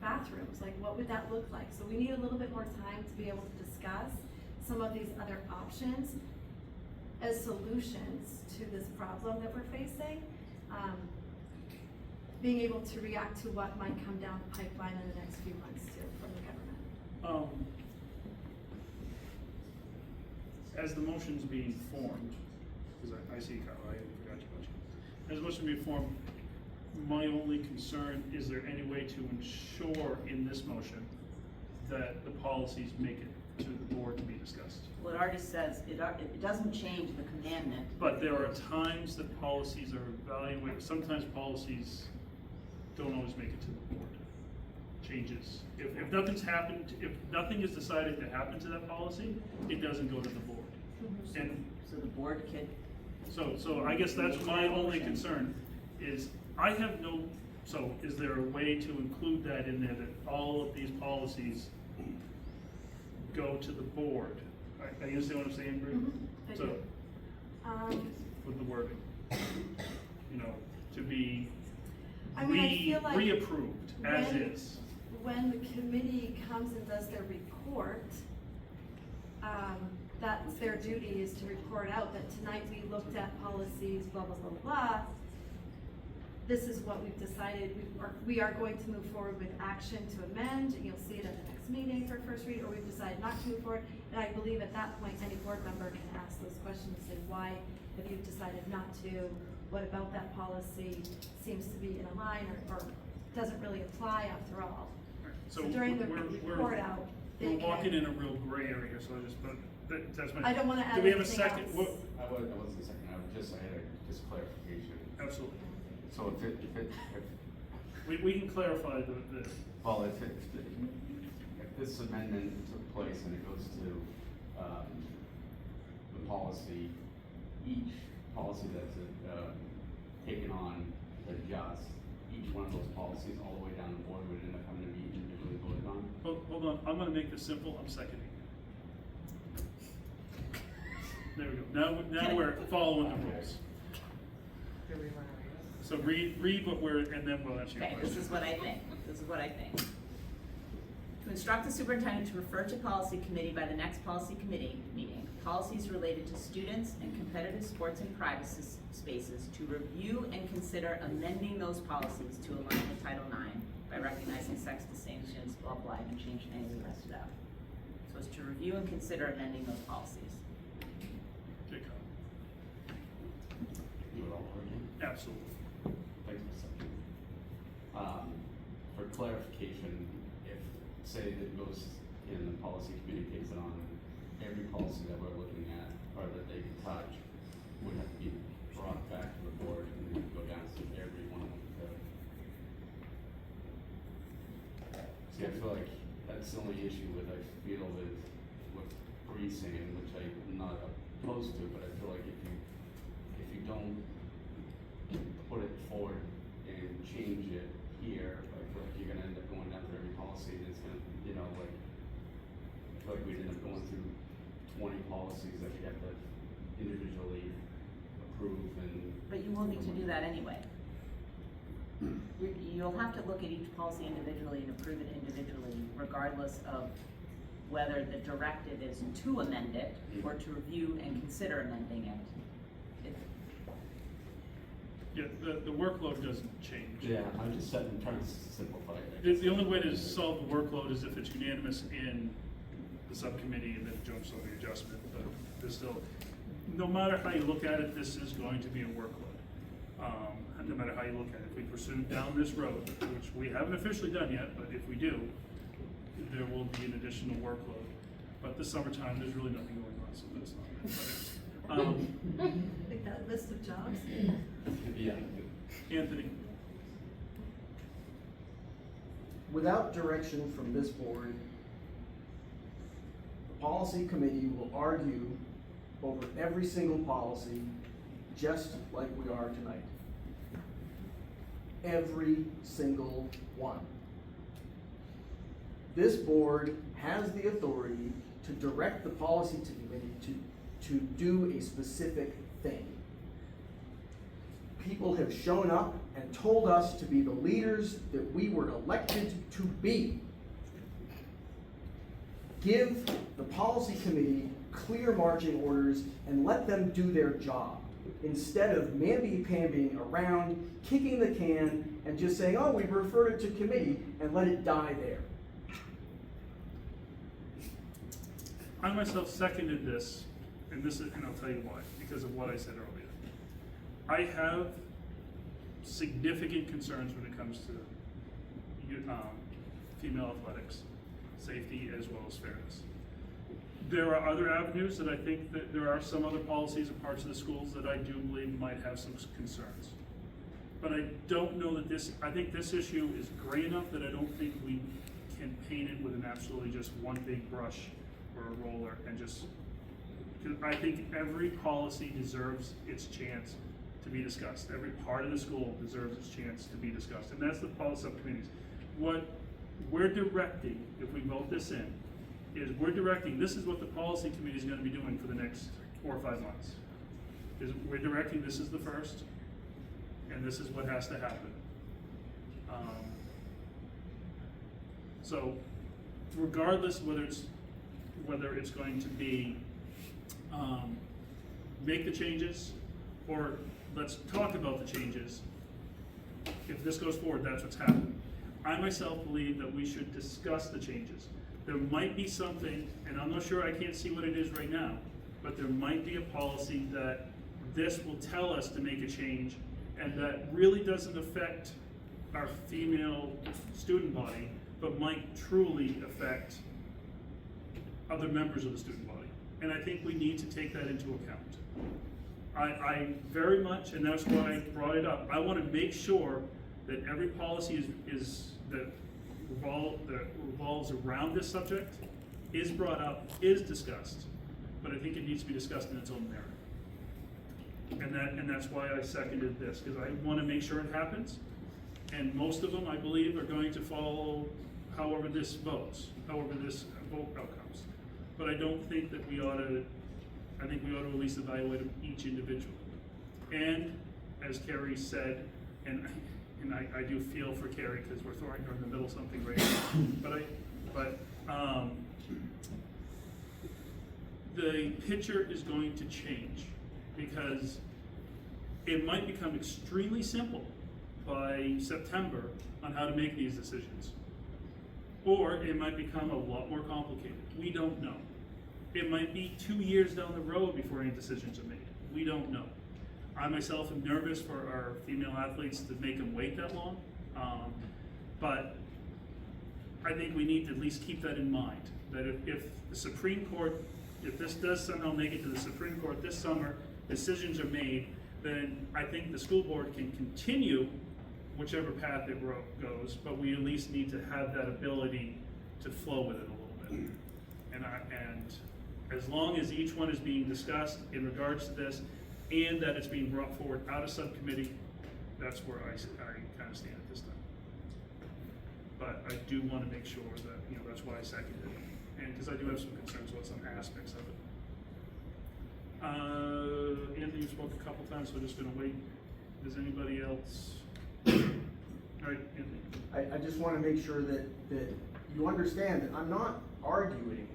bathrooms, like what would that look like? So we need a little bit more time to be able to discuss some of these other options as solutions to this problem that we're facing. Being able to react to what might come down the pipeline in the next few months too from the government. As the motion's being formed, because I see Kyle, I forgot you mentioned. as much as we inform, my only concern, is there any way to ensure in this motion that the policies make it to the board to be discussed? Well, it already says, it doesn't change the commandment. But there are times that policies are evaluated, sometimes policies don't always make it to the board. Changes. If nothing's happened, if nothing is decided to happen to that policy, it doesn't go to the board. And So the board could, so I guess that's my only concern, is I have no, so is there a way to include that in there, that all of these policies go to the board? I understand what I'm saying, Bree? I So, do. with the wording, you know, to be I mean, I feel like reapproved as when- is. when the committee comes and does their report, that's their duty, is to report out that tonight we looked at policies, blah, blah, blah, blah. This is what we've decided, we are going to move forward with action to amend, and you'll see it at the next meeting for first read, or we've decided not to move forward. And I believe at that point, any board member can ask those questions, and why have you decided not to? What about that policy seems to be in a line, or doesn't really apply after all? So during the report out, We're they walking can, in a real gray area here, so I just, but that's my. I don't wanna add Do we have a anything second? else. What- I wasn't second, I had just clarification. Absolutely. So if We can clarify the, well, if this amendment took place and it goes to, the policy, each policy that's, taken on, adjusts, each one of those policies all the way down the board would end up having to be individually voted on? hold on, I'm gonna make this simple, I'm seconding. There we go, now we're following the rules. Do we wanna read it? So read what we're, and then we'll answer your okay, question. this is what I think. To instruct the superintendent to refer to policy committee by the next policy committee meeting, policies related to students and competitive sports and privacy spaces, to review and consider amending those policies to align with Title IX by recognizing sex distinctions, blah, blah, and changing any of the rest of that. So it's to review and consider amending those policies. Good call. Do it all over again? Absolutely. Thanks for second. For clarification, if, say that goes in the policy committee takes it on, every policy that we're looking at, or that they can touch, would have to be brought back to the board and then go down to every one of them. See, I feel like that's the only issue with, I feel with what Bree's saying, which I'm not opposed to, but I feel like if you don't put it forward and change it here, I feel like you're gonna end up going down through every policy, and it's gonna, you know, like, I feel like we'd end up going through 20 policies that we have to individually approve and. But you will need to do that anyway. You'll have to look at each policy individually and approve it individually, regardless of whether the directive is to amend it or to review and consider amending it. Yeah, the workload doesn't change. Yeah, I'm just trying to simplify it. The only way to solve the workload is if it's unanimous in the subcommittee and then jumps on the adjustment, but there's still, no matter how you look at it, this is going to be a workload. No matter how you look at it, if we pursue down this road, which we haven't officially done yet, but if we do, there will be an additional workload. But this summertime, there's really nothing going on, so that's not. like that list of jobs. Yeah. Anthony, Without direction from this board, the policy committee will argue over every single policy, just like we are tonight. Every single one. This board has the authority to direct the policy committee to do a specific thing. People have shown up and told us to be the leaders that we were elected to be. Give the policy committee clear marching orders and let them do their job, instead of mamby-pambying around, kicking the can, and just saying, oh, we referred it to committee, and let it die there. I myself seconded this, and I'll tell you why, because of what I said earlier. I have significant concerns when it comes to female athletics, safety as well as fairness. There are other avenues that I think that there are some other policies and parts of the schools that I do believe might have some concerns. But I don't know that I think this issue is gray enough that I don't think we can paint it with an absolutely just one big brush or a roller and just, 'cause I think every policy deserves its chance to be discussed. Every part of the school deserves its chance to be discussed, and that's the policy subcommittees. What we're directing, if we vote this in, is we're directing, this is what the policy committee is gonna be doing for the next 4 or 5 months. We're directing this is the first, and this is what has to happen. So regardless whether it's going to be, make the changes, or let's talk about the changes, if this goes forward, that's what's happening. I myself believe that we should discuss the changes. There might be something, and I'm not sure, I can't see what it is right now, but there might be a policy that this will tell us to make a change, and that really doesn't affect our female student body, but might truly affect other members of the student body. And I think we need to take that into account. I very much, and that's why I brought it up, I want to make sure that every policy that revolves around this subject is brought up, is discussed, but I think it needs to be discussed in its own merit. And that's why I seconded this, because I want to make sure it happens. And most of them, I believe, are going to follow however this vote outcomes. But I don't think that I think we ought to at least evaluate them each individually. And as Carrie said, and I do feel for Carrie because we're throwing her in the middle of something right now. But the picture is going to change, because it might become extremely simple by September on how to make these decisions. Or it might become a lot more complicated. We don't know. It might be 2 years down the road before any decisions are made. We don't know. I myself am nervous for our female athletes to make them wait that long. But I think we need to at least keep that in mind, that if the Supreme Court, if this does somehow make it to the Supreme Court this summer, decisions are made, then I think the school board can continue whichever path it goes, but we at least need to have that ability to flow with it a little bit. And as long as each one is being discussed in regards to this, and that it's being brought forward out of subcommittee, that's where I kind of stand at this time. But I do want to make sure that, that's why I seconded it, and because I do have some concerns about some aspects of it. Anthony, you spoke a couple times, so we're just gonna wait. Does anybody else? All right, Anthony. I just want to make sure that you understand that I'm not arguing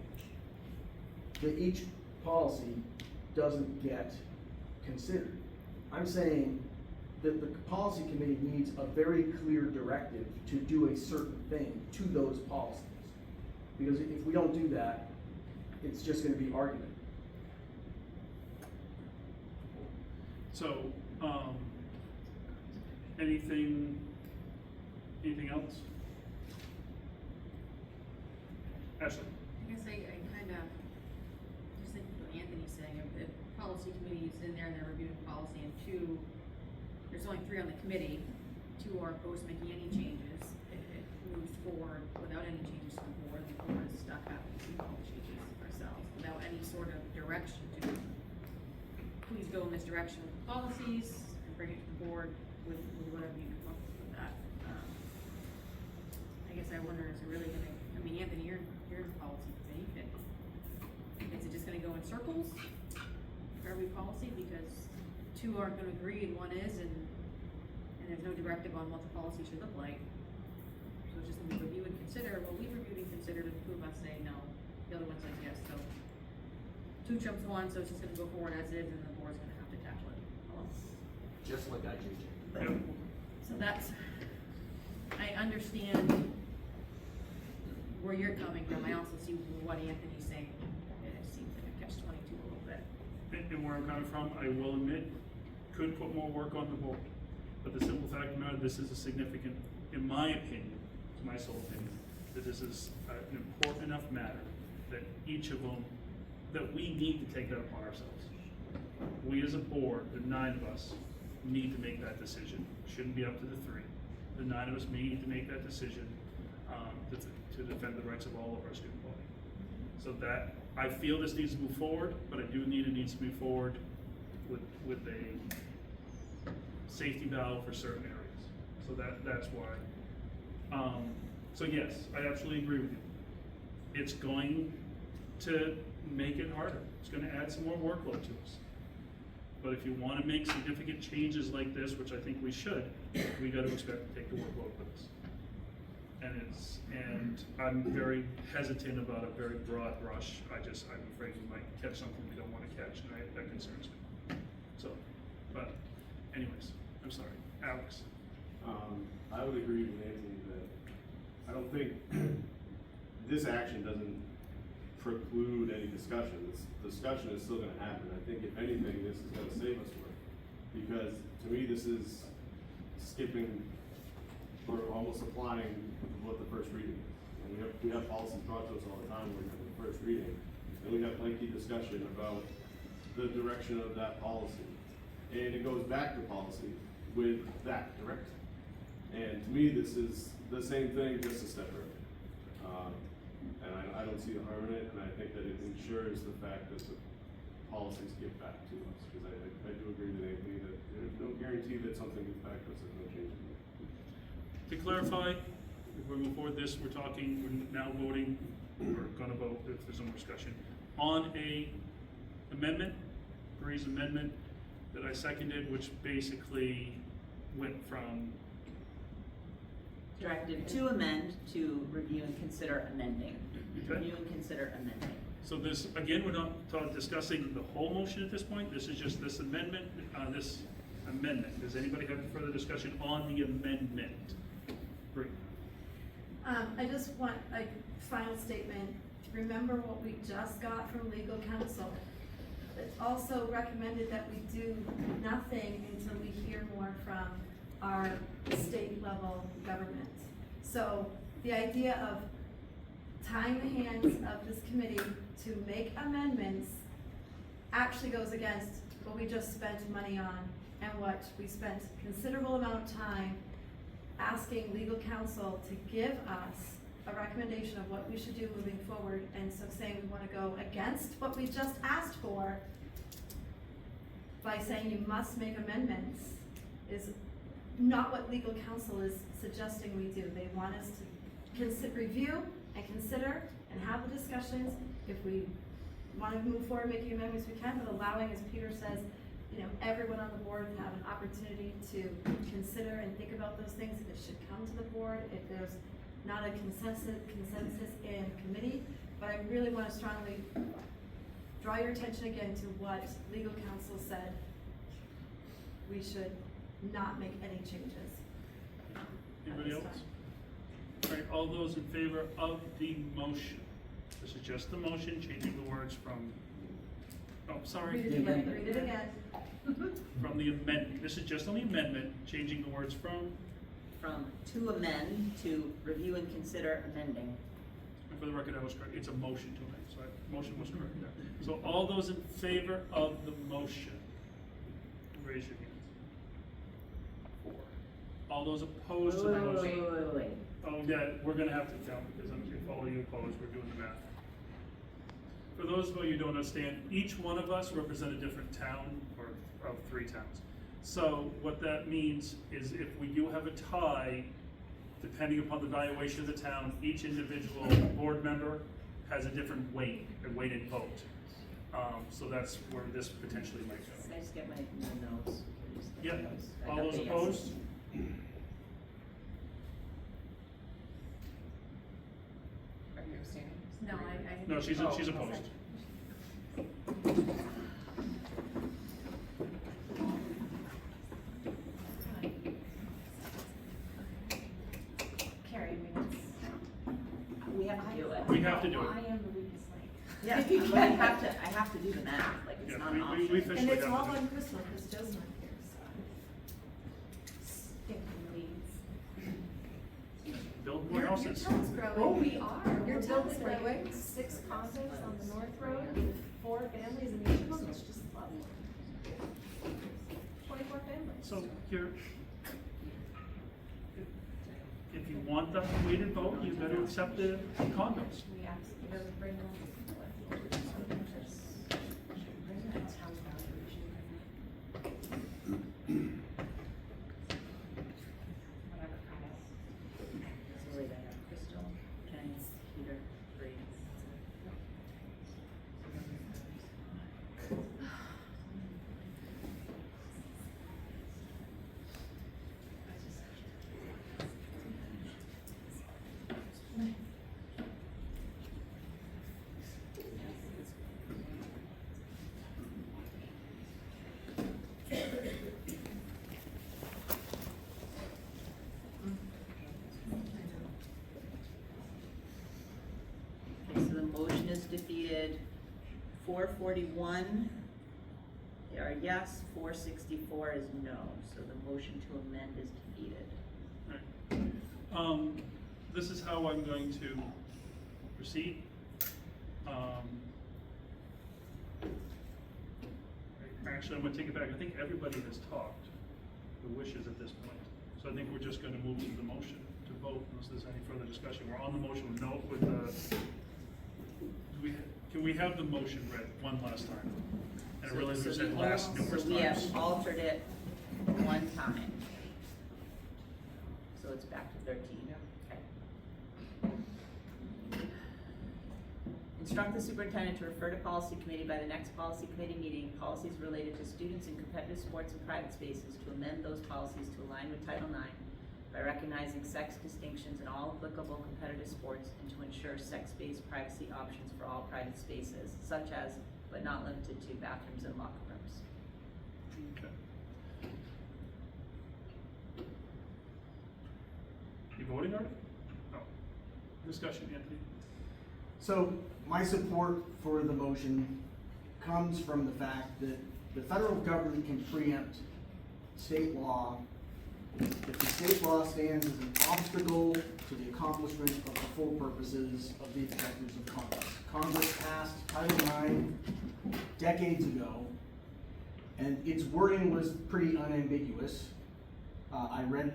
that each policy doesn't get considered. I'm saying that the policy committee needs a very clear directive to do a certain thing to those policies. Because if we don't do that, it's just going to be argument. So, anything else? Ashley? I guess I kind of, just thinking what Anthony's saying, if policy committee is in there and they're reviewing policy, and 2, there's only 3 on the committee, 2 are opposed to making any changes, it moves forward without any changes to the board is stuck having to make all the changes ourselves, without any sort of direction to, please go in this direction with the policies, and bring it to the board with whatever you come up with that. I guess I wonder, is it really gonna, Anthony, you're in the policy committee, is it just gonna go in circles for every policy, because 2 aren't gonna agree and 1 is, and there's no directive on what the policy should look like? So it's just gonna be review and consider, well, we reviewed and considered, and 2 of us say no, the other one says yes, so 2 trumps 1, so it's just gonna go forward as is, and the board's gonna have to tackle it alone. Just like I do. So that's, I understand where you're coming from, I also see what Anthony's saying, and it seems like a catch-22 a little bit. And where I'm coming from, I will admit, could put more work on the board. But the simple fact of the matter, this is a significant, in my opinion, it's my sole opinion, that this is an important enough matter that each of them, that we need to take that upon ourselves. We as a board, the 9 of us, need to make that decision. Shouldn't be up to the 3. The 9 of us need to make that decision to defend the rights of all of our student body. So that, I feel this needs to move forward, but I do need it needs to move forward with a safety valve for certain areas. So that's why. So yes, I absolutely agree with you. It's going to make it harder. It's gonna add some more workload to us. But if you wanna make significant changes like this, which I think we should, we gotta expect to take the workload with us. And I'm very hesitant about a very broad brush. I'm afraid we might catch something we don't wanna catch, and that concerns me. So, but anyways, I'm sorry. Alex? I would agree with Anthony that I don't think this action doesn't preclude any discussion. This discussion is still gonna happen. I think if anything, this is gonna save us work. Because to me, this is skipping or almost applying what the first reading is. And we have policies brought to us all the time when we have the first reading. And we have lengthy discussion about the direction of that policy. And it goes back to policy with that direction. And to me, this is the same thing, just a step further. And I don't see the harm in it, and I think that it ensures the fact that the policies get back to us. Because I do agree with Anthony that there's no guarantee that something gets back to us if no change is made. To clarify, before we move forward, we're now voting, or gonna vote, if there's no more discussion, on a amendment, Bree's amendment, that I seconded, which basically went from, Directed to amend, to review and consider amending. Okay. Review and consider amending. so this, again, we're not discussing the whole motion at this point, this is just this amendment, Does anybody have further discussion on the amendment? Bree? I just want a final statement. Remember what we just got from legal counsel. It's also recommended that we do nothing until we hear more from our state level government. So the idea of tying the hands of this committee to make amendments actually goes against what we just spent money on and what we spent considerable amount of time asking legal counsel to give us a recommendation of what we should do moving forward. And so saying we want to go against what we just asked for by saying you must make amendments is not what legal counsel is suggesting we do. They want us to review and consider and have the discussions. If we want to move forward making amendments, we can, but allowing, as Peter says, everyone on the board to have an opportunity to consider and think about those things. It should come to the board if there's not a consensus in committee. But I really want to strongly draw your attention again to what legal counsel said. We should not make any changes. Anybody else? All right, all those in favor of the motion? This is just the motion, changing the words from, Read it again, read it again. from the amendment. This is just on the amendment, changing the words from, To amend, to review and consider amending. and for the record, I was correct, it's a motion to amend, so motion was correct there. So all those in favor of the motion, raise your hands. 4. All those opposed to the motion? Wait. Oh, yeah, we're gonna have to count, because if all of you opposed, we're doing the math. For those of you who don't understand, each one of us represent a different town, or of 3 towns. So what that means is if we do have a tie, depending upon the valuation of the town, each individual board member has a different weight, a weighted vote. So that's where this potentially might go. Can I just get my notes? Yeah, I all got those the opposed? Are you abstaining? No, I. No, she's Oh, opposed. Carrie, I mean, We have to do it. We have to do it. I am the weakest link. Yeah, I have to do the math, like it's Yeah, not an we option. officially And it's have all to do it. on Crystal, because Joe's not here, houses. Your town's growing. Oh, we are. Your We're town's building like growing. 6 condos on the North Road with 4 families in each home. It's just lovely. 24 families. So you're, if you want the weighted vote, you better accept the condos. We absolutely doesn't bring them. Whatever kind of. So wait, I have Crystal, Jenny, Peter, Bree. Okay, so the motion is defeated. 441 are yes, 464 is no, so the motion to amend is defeated. This is how I'm going to proceed. Actually, I'm gonna take it back. I think everybody has talked the wishes at this point. So I think we're just gonna move to the motion to vote unless there's any further discussion. We're on the motion with no, with the, can we have the motion read one last time? And I realize we've said last numerous So we have times. altered it one time. So it's back to 13. Okay. Instruct the superintendent to refer to policy committee by the next policy committee meeting, policies related to students in competitive sports and private spaces to amend those policies to align with Title IX by recognizing sex distinctions in all applicable competitive sports and to ensure sex-based privacy options for all private spaces, such as, but not limited to, bathrooms and locker rooms. Okay. You voting already? No. Discussion, Anthony? So my support for the motion comes from the fact that the federal government can preempt state law if the state law stands as an obstacle to the accomplishment of the full purposes of the objectives of Congress. Congress passed Title IX decades ago, and its wording was pretty unambiguous. I read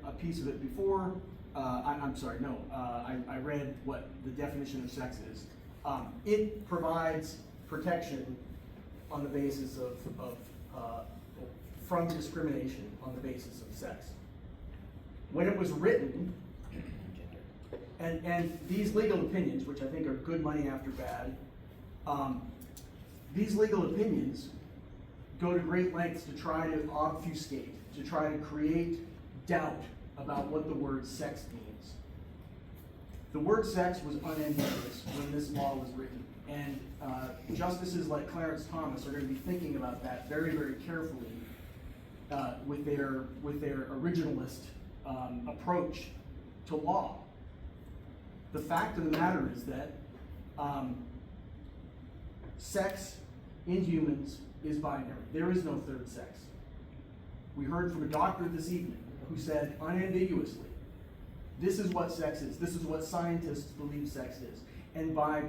a piece of it before. I read what the definition of sex is. It provides protection on the basis from discrimination on the basis of sex. When it was written, and these legal opinions, which I think are good money after bad, these legal opinions go to great lengths to try to obfuscate, to try to create doubt about what the word sex means. The word sex was unambiguous when this law was written, and justices like Clarence Thomas are going to be thinking about that very, very carefully with their originalist approach to law. The fact of the matter is that sex in humans is binary. There is no third sex. We heard from a doctor this evening who said unambiguously, this is what sex is. This is what scientists believe sex is. And by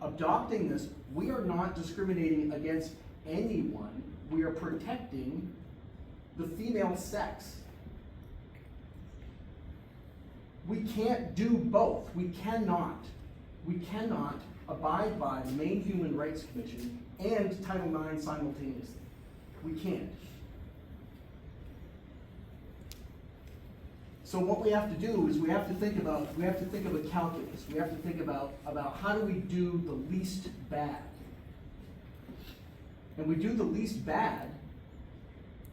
adopting this, we are not discriminating against anyone. We are protecting the female sex. We can't do both. We cannot abide by the Maine Human Rights Commission and Title IX simultaneously. We can't. So what we have to do is we have to think of a calculus. We have to think about how do we do the least bad. And we do the least bad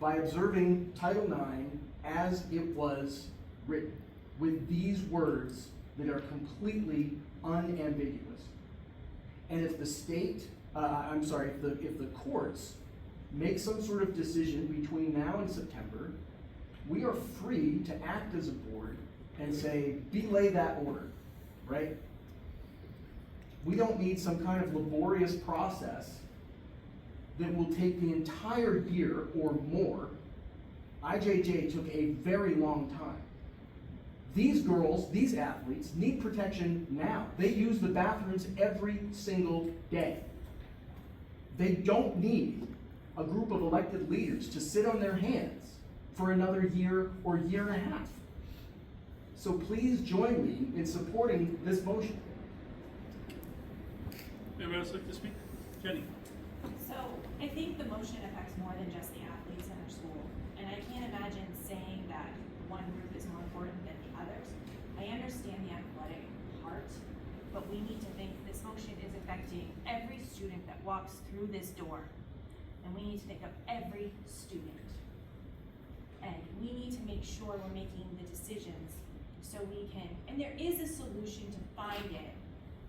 by observing Title IX as it was written, with these words that are completely unambiguous. And if the state, if the courts make some sort of decision between now and September, we are free to act as a board and say, belay that order, right? We don't need some kind of laborious process that will take the entire year or more. IJJ took a very long time. These girls, these athletes need protection now. They use the bathrooms every single day. They don't need a group of elected leaders to sit on their hands for another year or year and a half. So please join me in supporting this motion. Anybody else like to speak? Jenny? So, I think the motion affects more than just the athletes in our school, and I can't imagine saying that one group is more important than the others. I understand the athletic part, but we need to think this motion is affecting every student that walks through this door. And we need to think of every student. And we need to make sure we're making the decisions so we can, and there is a solution to find it,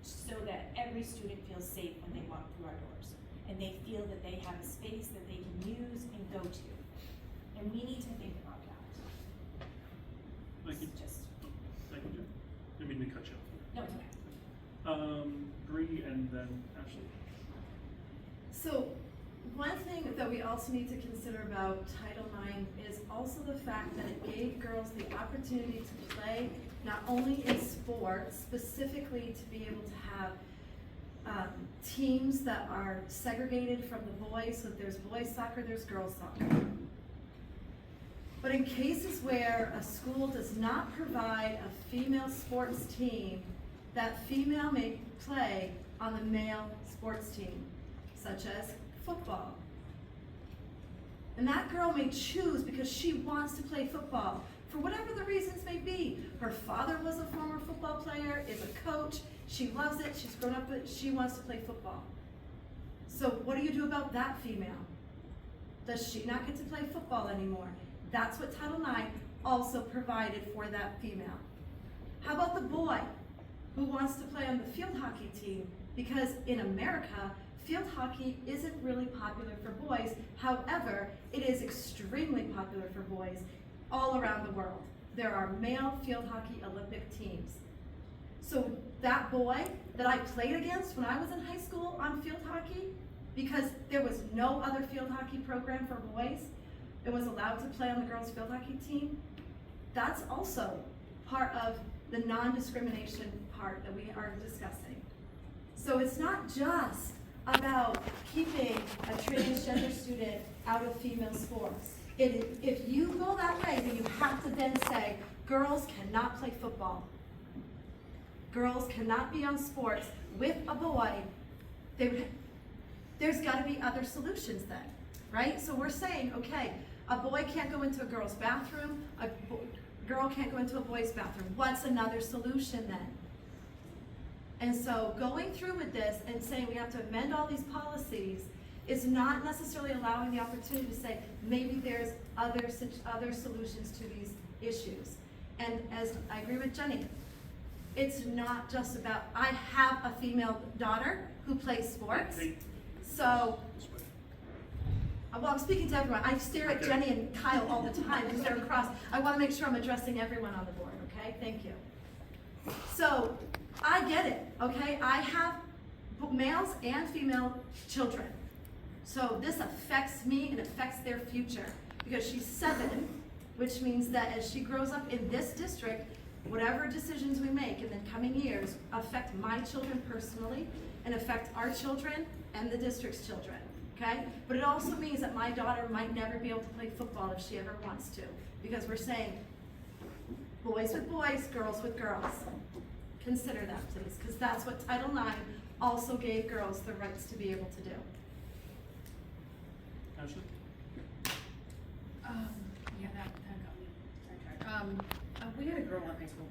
so that every student feels safe when they walk through our doors. And they feel that they have a space that they can use and go to. And we need to think about that. Thank you. It's just, Thank you, Jen. Didn't mean to cut you no, it's okay. off. Bree and then Ashley. So, one thing that we also need to consider about Title IX is also the fact that it gave girls the opportunity to play not only in sports, specifically to be able to have teams that are segregated from the boys, so if there's boys soccer, there's girls soccer. But in cases where a school does not provide a female sports team, that female may play on the male sports team, such as football. And that girl may choose because she wants to play football, for whatever the reasons may be. Her father was a former football player, is a coach, she loves it, she's grown up with it, she wants to play football. So what do you do about that female? Does she not get to play football anymore? That's what Title IX also provided for that female. How about the boy who wants to play on the field hockey team? Because in America, field hockey isn't really popular for boys. However, it is extremely popular for boys all around the world. There are male field hockey Olympic teams. So that boy that I played against when I was in high school on field hockey, because there was no other field hockey program for boys, and was allowed to play on the girls' field hockey team, that's also part of the non-discrimination part that we are discussing. So it's not just about keeping a transgender student out of female sports. If you go that way, then you have to then say, girls cannot play football. Girls cannot be on sports with a boy. There's gotta be other solutions then, right? So we're saying, okay, a boy can't go into a girl's bathroom, girl can't go into a boy's bathroom. What's another solution then? And so going through with this and saying we have to amend all these policies is not necessarily allowing the opportunity to say maybe there's other solutions to these issues. And as I agree with Jenny, it's not just about, I have a female daughter who plays sports, so, well, I'm speaking to everyone. I stare at Jenny and Kyle all the time because they're across. I want to make sure I'm addressing everyone on the board, okay? Thank you. So, I get it, okay? I have males and female children. So this affects me and affects their future because she's 7, which means that as she grows up in this district, whatever decisions we make in the coming years affect my children personally and affect our children and the district's children, okay? But it also means that my daughter might never be able to play football if she ever wants to, because we're saying boys with boys, girls with girls. Consider that, please, because that's what Title IX also gave girls the rights to be able to do. Ashley? Yeah, that got me sidetracked. We had a girl in high school